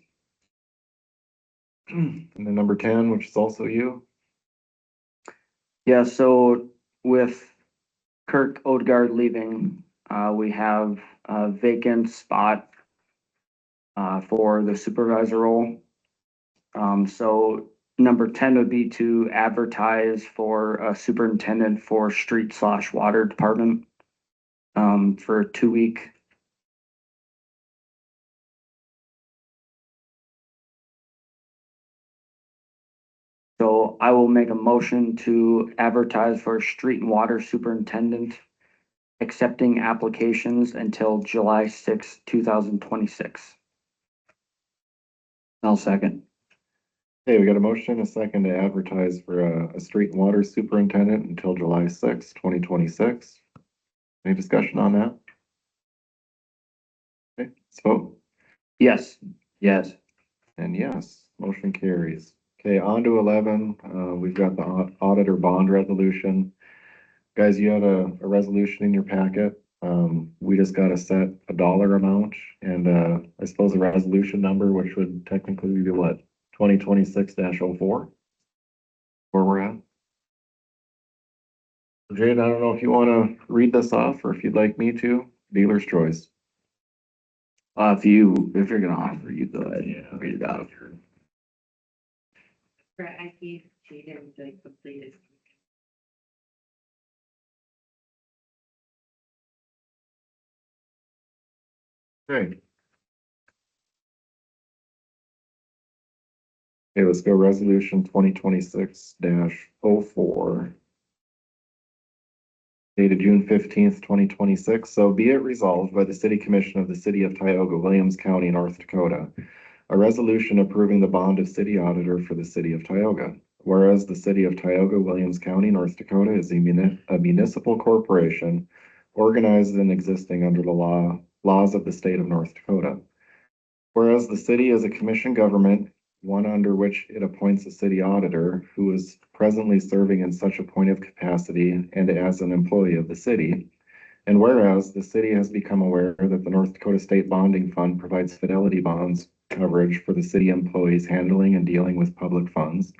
And then number 10, which is also you. Yeah, so with Kirk Odegaard leaving, we have a vacant spot for the supervisor role. So number 10 would be to advertise for a superintendent for street/water department for a 2-week. So I will make a motion to advertise for street and water superintendent, accepting applications until July 6, 2026. I'll second. Okay, we got a motion, and a second to advertise for a street and water superintendent until July 6, 2026. Any discussion on that? Okay, let's vote. Yes. Yes. And yes, motion carries. Okay, on to 11. We've got the auditor bond resolution. Guys, you have a resolution in your packet. We just got to set a dollar amount and, I suppose a resolution number, which would technically be what, 2026-04? Where we're at. Jade, I don't know if you want to read this off or if you'd like me to. Dealer's choice. If you're gonna offer, you go ahead and read it out. For IT, she didn't like complete it. Okay. Okay, let's go resolution 2026-04. Dated June 15th, 2026. So be it resolved by the City Commission of the City of Tioga, Williams County, North Dakota. A resolution approving the bond of city auditor for the City of Tioga. Whereas the City of Tioga, Williams County, North Dakota is a municipal corporation organized and existing under the laws of the state of North Dakota. Whereas the city is a commission government, one under which it appoints a city auditor who is presently serving in such appointed capacity and as an employee of the city. And whereas the city has become aware that the North Dakota State Bonding Fund provides fidelity bonds coverage for the city employees handling and dealing with public funds,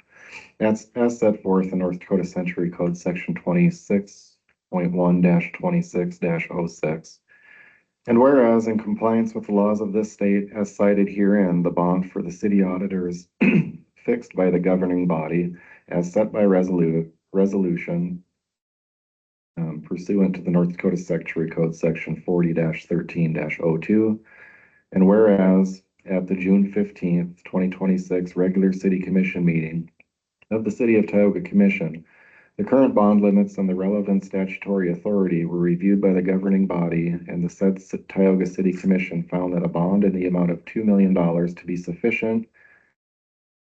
as set forth in North Dakota Century Code Section 26.1-26-06. And whereas in compliance with the laws of this state as cited herein, the bond for the city auditor is fixed by the governing body as set by resolution pursuant to the North Dakota Secretary Code Section 40-13-02. And whereas at the June 15th, 2026 regular city commission meeting of the City of Tioga Commission, the current bond limits and the relevant statutory authority were reviewed by the governing body, and the said Tioga City Commission found that a bond in the amount of $2 million to be sufficient.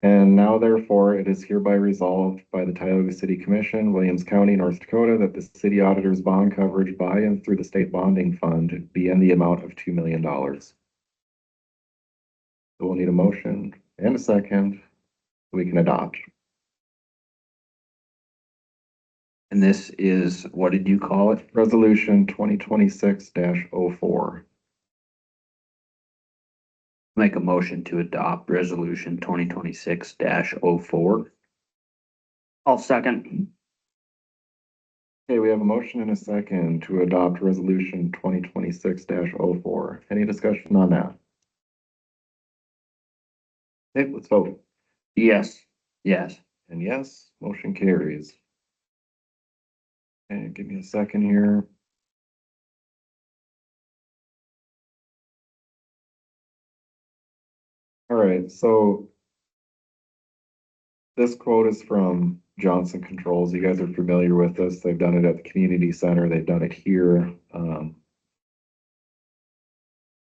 And now therefore it is hereby resolved by the Tioga City Commission, Williams County, North Dakota, that the city auditor's bond coverage by and through the state bonding fund be in the amount of $2 million. So we'll need a motion and a second so we can adopt. And this is, what did you call it? Resolution 2026-04. Make a motion to adopt resolution 2026-04. I'll second. Okay, we have a motion and a second to adopt resolution 2026-04. Any discussion on that? Okay, let's vote. Yes. Yes. And yes, motion carries. Okay, give me a second here. All right, so this quote is from Johnson Controls. You guys are familiar with this. They've done it at the community center. They've done it here.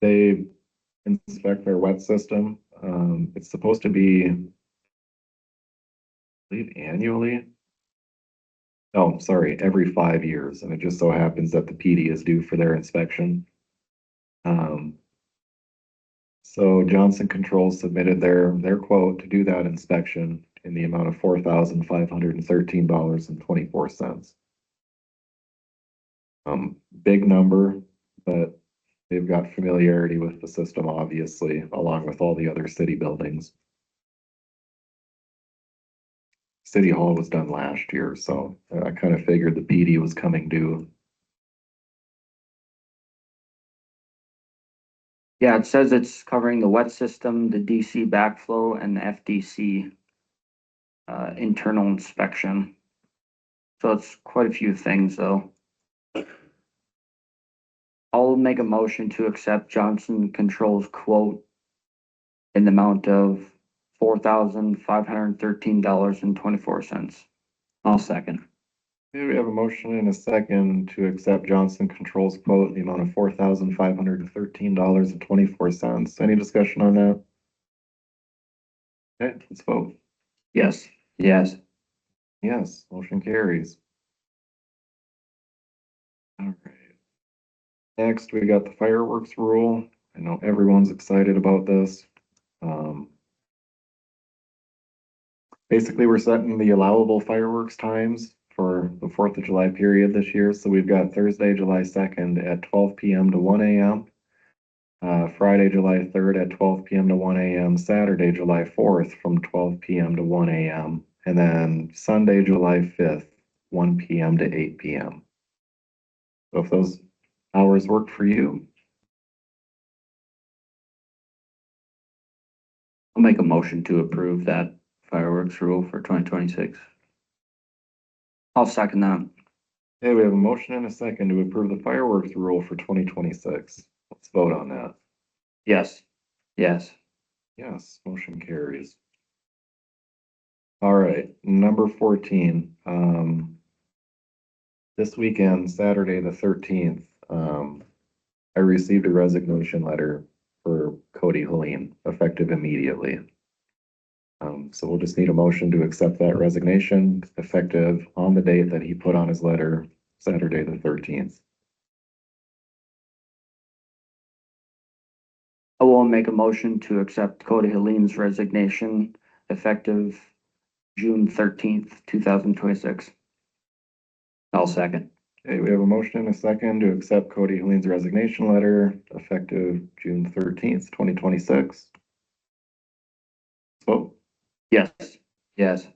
They inspect their wet system. It's supposed to be, I believe, annually. Oh, sorry, every 5 years, and it just so happens that the PD is due for their inspection. So Johnson Controls submitted their quote to do that inspection in the amount of $4,513.24. Big number, but they've got familiarity with the system, obviously, along with all the other city buildings. City Hall was done last year, so I kind of figured the PD was coming due. Yeah, it says it's covering the wet system, the DC backflow, and the FDC internal inspection. So it's quite a few things, though. I'll make a motion to accept Johnson Controls quote in the amount of $4,513.24. I'll second. Okay, we have a motion and a second to accept Johnson Controls quote in the amount of $4,513.24. Any discussion on that? Okay, let's vote. Yes. Yes. Yes, motion carries. All right. Next, we got the fireworks rule. I know everyone's excited about this. Basically, we're setting the allowable fireworks times for the 4th of July period this year. So we've got Thursday, July 2nd at 12 p.m. to 1 a.m. Friday, July 3rd at 12 p.m. to 1 a.m. Saturday, July 4th from 12 p.m. to 1 a.m. And then Sunday, July 5th, 1 p.m. to 8 p.m. So if those hours work for you, I'll make a motion to approve that fireworks rule for 2026. I'll second that. okay, we have a motion and a second to approve the fireworks rule for 2026. Let's vote on that. Yes. Yes. Yes, motion carries. All right, number 14. This weekend, Saturday the 13th, I received a resignation letter for Cody Helene, effective immediately. So we'll just need a motion to accept that resignation, effective on the date that he put on his letter, Saturday the 13th. I will make a motion to accept Cody Helene's resignation effective June 13th, 2026. I'll second. Okay, we have a motion and a second to accept Cody Helene's resignation letter, effective June 13th, 2026. Vote. Yes. Yes.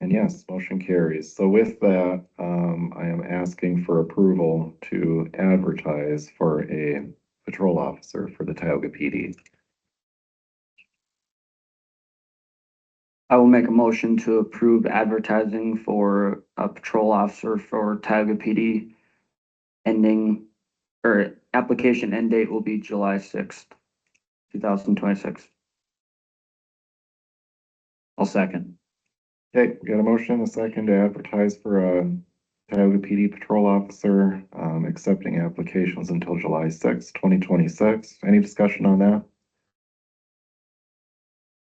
And yes, motion carries. So with that, I am asking for approval to advertise for a patrol officer for the Tioga PD. I will make a motion to approve advertising for a patrol officer for Tioga PD ending, or application end date will be July 6th, 2026. I'll second. Okay, we got a motion and a second to advertise for a Tioga PD patrol officer, accepting applications until July 6th, 2026. Any discussion on that?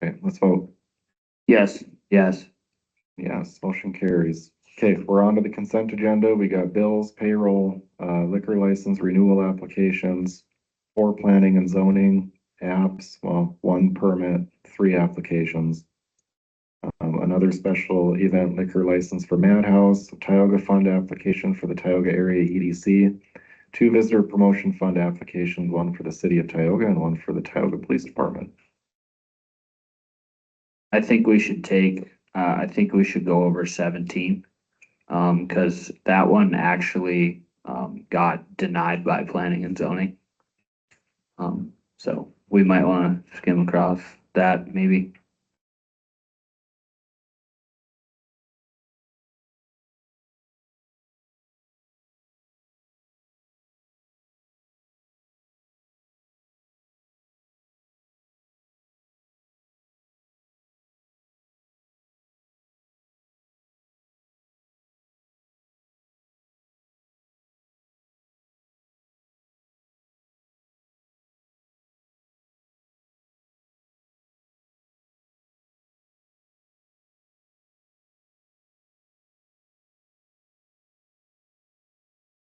Okay, let's vote. Yes. Yes. Yes, motion carries. Okay, we're on to the consent agenda. We got bills, payroll, liquor license renewal applications, 4 planning and zoning apps, well, 1 permit, 3 applications. Another special event liquor license for Madhouse, a Tioga Fund application for the Tioga Area EDC, 2 visitor promotion fund applications, one for the city of Tioga and one for the Tioga Police Department. I think we should I think we should go over 17. Cause that one actually, got denied by planning and zoning. So we might wanna skim across that maybe.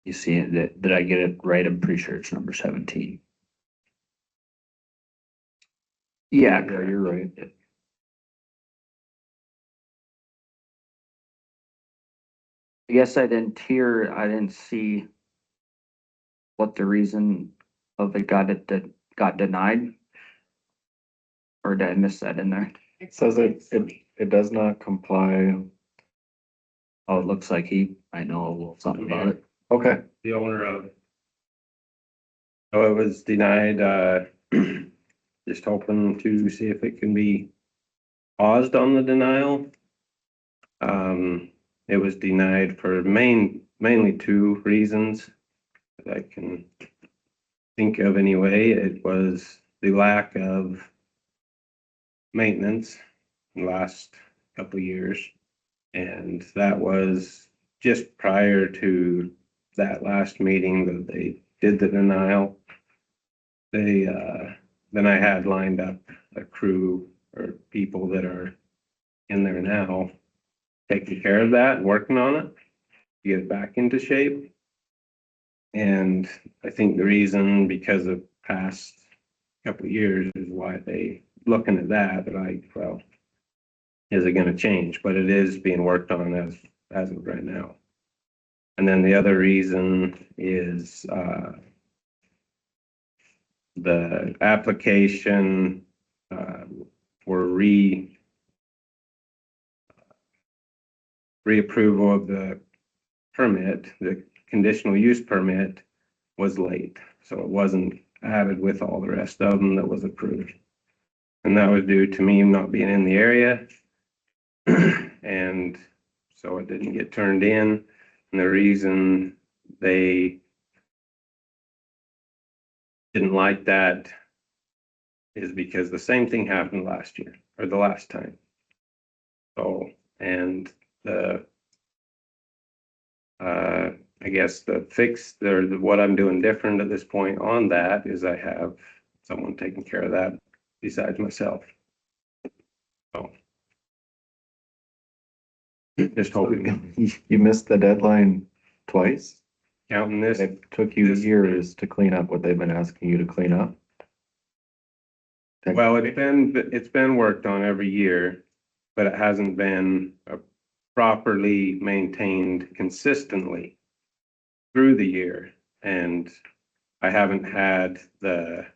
You see it, did I get it right? I'm pretty sure it's number 17. Yeah, Yeah, you're right. I guess I didn't see what the reason of it got denied. Or did I miss that in there? It says it does not comply. Oh, it looks like he, I know a little something about it. Okay, The owner of. So it was denied, just hoping to see if it can be paused on the denial. It was denied for mainly 2 reasons that I can think of anyway. It was the lack of maintenance in the last couple of years. And that was just prior to that last meeting that they did the denial. They, then I had lined up a crew or people that are in there now taking care of that and working on it to get it back into shape. And I think the reason, because of past couple of years, is why they looking at that, like, well, is it gonna change? But it is being worked on as of right now. And then the other reason is, the application, for reapproval of the permit, the conditional use permit was late. So it wasn't added with all the rest of them that was approved. And that was due to me not being in the area. And so it didn't get turned in. And the reason they didn't like that is because the same thing happened last year or the last time. So, and I guess the fix or what I'm doing different at this point on that is I have someone taking care of that besides myself. So. Just hoping, you missed the deadline twice. counting this, It took you this- years to clean up what they've been asking you to clean up. well, it's been worked on every year, but it hasn't been properly maintained consistently through the year. And I haven't had the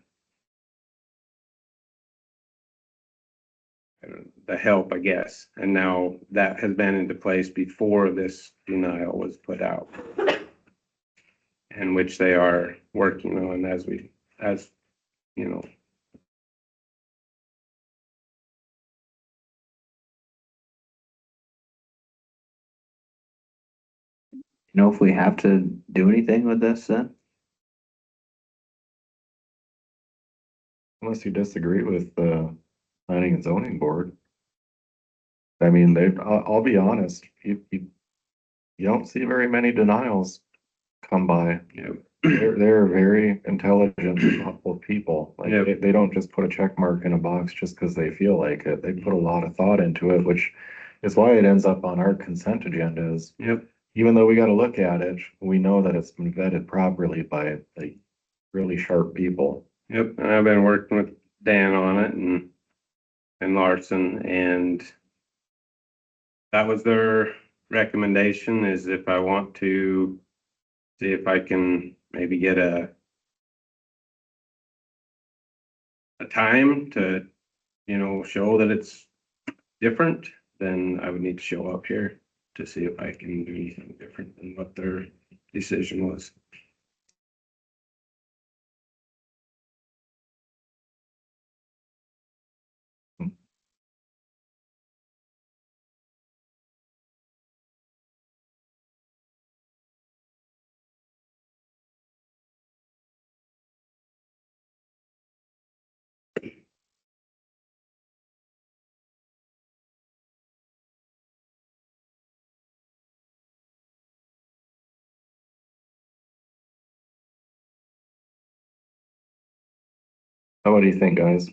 help, I guess. And now that has been into place before this denial was put out. And which they are working on as you know. You know, if we have to do anything with this then? Unless you disagree with the planning and zoning board. I mean, I'll be honest, you don't see very many denials come by. Yeah. They're very intelligent, thoughtful people. Like, Yep. they don't just put a check mark in a box just because they feel like it. They put a lot of thought into it, which is why it ends up on our consent agendas. Yep. Even though we gotta look at it, we know that it's been vetted properly by like really sharp people. Yep, and I've been working with Dan on it and Larson, and that was their recommendation, is if I want to see if I can maybe get a time to, show that it's different, then I would need to show up here to see if I can do anything different than what their decision was. What do you think, guys?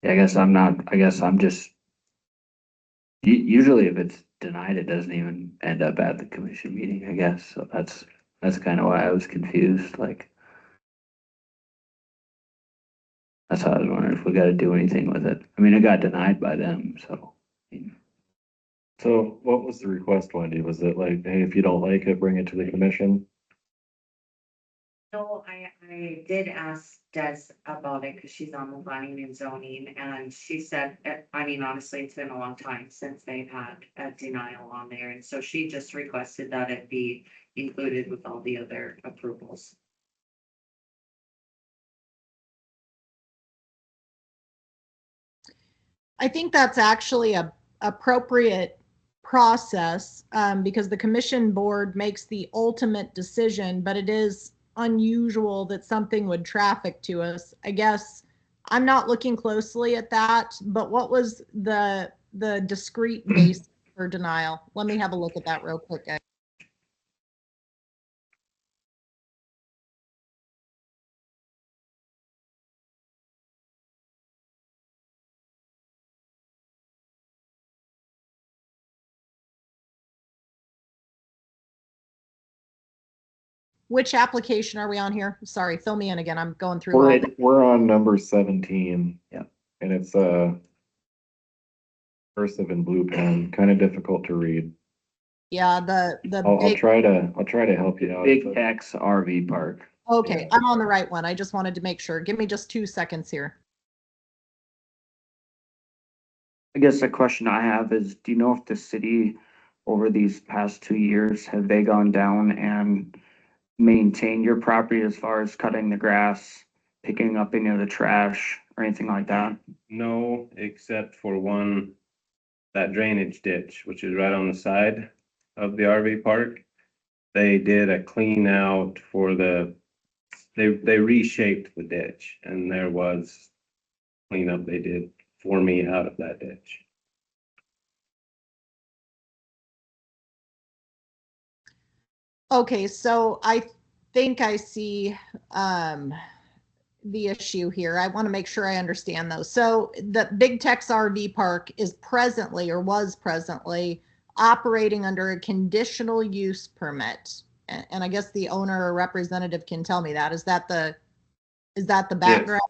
Yeah, I guess I'm just, usually if it's denied, it doesn't even end up at the commission meeting, I guess. So that's kind of why I was confused, like. That's how I was wondering if we gotta do anything with it. I mean, it got denied by them, so. I mean, So what was the request, Wendy? Was it like, hey, if you don't like it, bring it to the commission? No, I did ask Des about it because she's on the planning and zoning, and she said, I mean, honestly, it's been a long time since they've had a denial on there, and so she just requested that it be included with all the other approvals. I think that's actually a appropriate process, because the commission board makes the ultimate decision, but it is unusual that something would traffic to us. I guess I'm not looking closely at that, but what was the discrete basis for denial? Let me have a look at that real quick, guys. Which application are we on here? Sorry, fill me in again. I'm going through all. We're on number 17. Yeah. And it's cursive in blue pen, kind of difficult to read. Yeah, the I'll big, try to help you out. Big but- X RV park. okay, yeah. I'm on the right one. I just wanted to make sure. Give me just 2 seconds here. I guess the question I have is, do you know if the city over these past 2 years, have they gone down and maintained your property as far as cutting the grass, picking up any of the trash or anything like that? No, except for that drainage ditch, which is right on the side of the RV park. They did a clean out for they reshaped the ditch, and there was cleanup they did for me out of that ditch. Okay, so I think I see the issue here. I want to make sure I understand those. So the Big Tex RV Park is presently, or was presently, operating under a conditional use permit. And I guess the owner or representative can tell me that. Is that the background?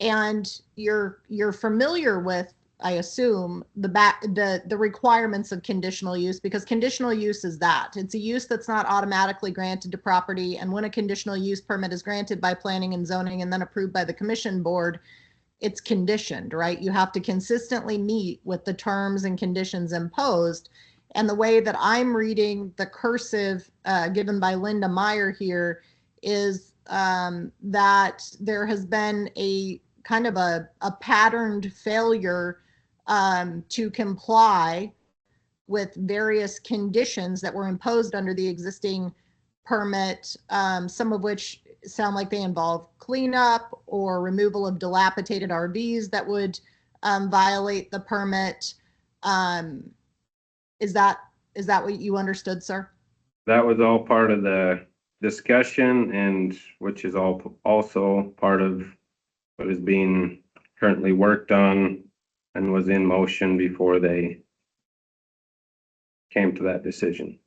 And you're familiar with, I assume, the requirements of conditional use, because conditional use is that it's a use that's not automatically granted to property. And when a conditional use permit is granted by planning and zoning and then approved by the commission board, it's conditioned, right? You have to consistently meet with the terms and conditions imposed. And the way that I'm reading the cursive given by Linda Meyer here is that there has been a kind of a patterned failure to comply with various conditions that were imposed under the existing permit, some of which sound like they involve cleanup or removal of dilapidated RVs that would violate the permit. Is that what you understood, sir? That was all part of the discussion, and which is also part of what is being currently worked on and was in motion before they came to that decision.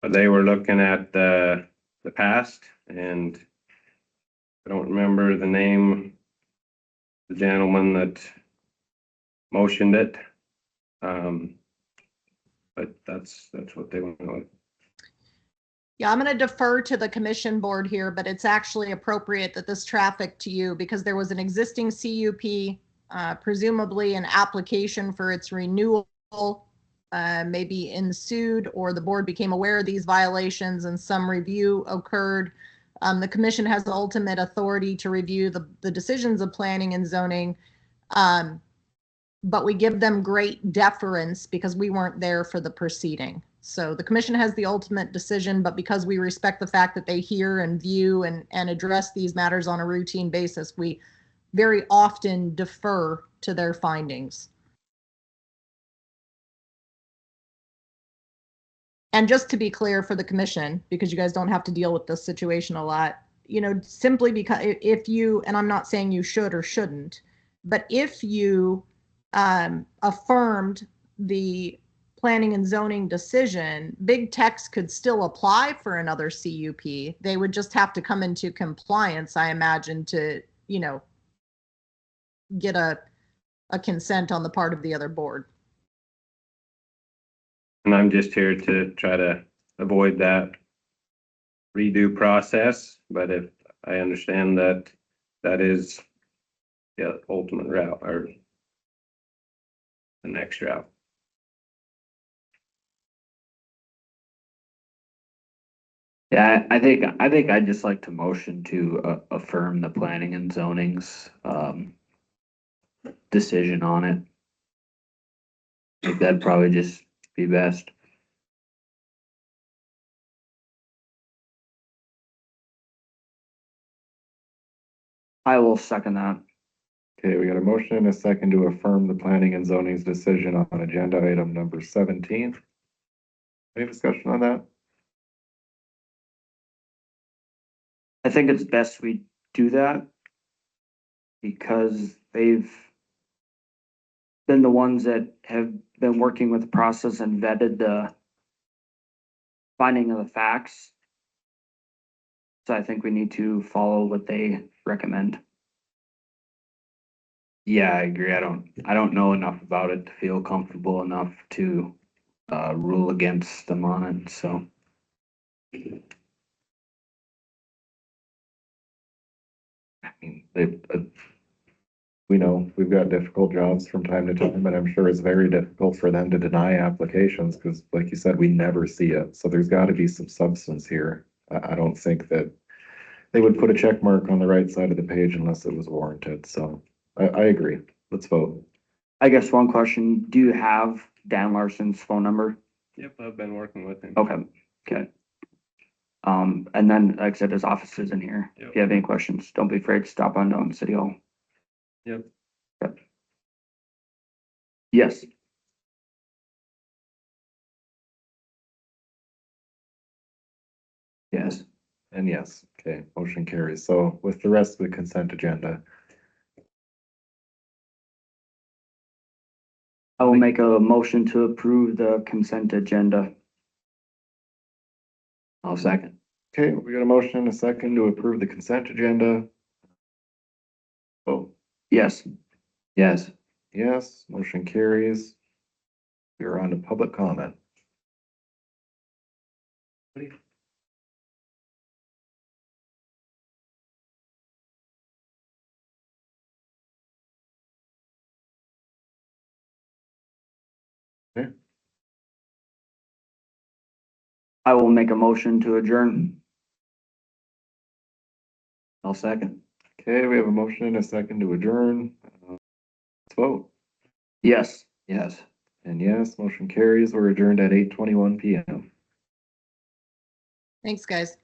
But they were looking at the past, and I don't remember the name, the gentleman that motioned it. But that's what they went with. Yeah, I'm going to defer to the commission board here, but it's actually appropriate that this traffic to you because there was an existing CUP, presumably an application for its renewal, maybe ensued, or the board became aware of these violations and some review occurred. The commission has the ultimate authority to review the decisions of planning and zoning. But we give them great deference because we weren't there for the proceeding. So the commission has the ultimate decision, but because we respect the fact that they hear and view and address these matters on a routine basis, we very often defer to their findings. And just to be clear for the commission, because you guys don't have to deal with this situation a lot, you know, simply because if you, and I'm not saying you should or shouldn't, but if you affirmed the planning and zoning decision, Big Tex could still apply for another CUP. They would just have to come into compliance, I imagine, to, you know, get a consent on the part of the other board. And I'm just here to try to avoid that redo process, but if I understand that that is the ultimate route or the next route. Yeah, I think I'd just like to motion to affirm the planning and zoning's decision on it. I think that'd probably just be best. I will second that. Okay, we got a motion and a second to affirm the planning and zoning's decision on agenda item number 17. Any discussion on that? I think it's best we do that because they've been the ones that have been working with the process and vetted the finding of the facts. So I think we need to follow what they recommend. Yeah, I agree. I don't know enough about it to feel comfortable enough to rule against them on it, so. I mean, we know we've got difficult jobs from time to time, and I'm sure it's very difficult for them to deny applications because, like you said, we never see it. So there's got to be some substance here. I don't think that they would put a check mark on the right side of the page unless it was warranted. So I agree. Let's vote. I guess one question, do you have Dan Larson's phone number? Yep, I've been working with him. Okay. And then, like I said, his office is in here. Yep. If you have any questions, don't be afraid to stop on down to City Hall. Yep. Yes. Yes. And yes, okay, motion carries. So with the rest of the consent agenda, I will make a motion to approve the consent agenda. I'll second. okay, we got a motion and a second to approve the consent agenda. Vote. Yes. Yes. Yes, motion carries. We are on to public comment. I will make a motion to adjourn. I'll second. Okay, we have a motion and a second to adjourn. Let's vote. Yes. Yes. And yes, motion carries. We're adjourned at 8:21 PM. Thanks, guys.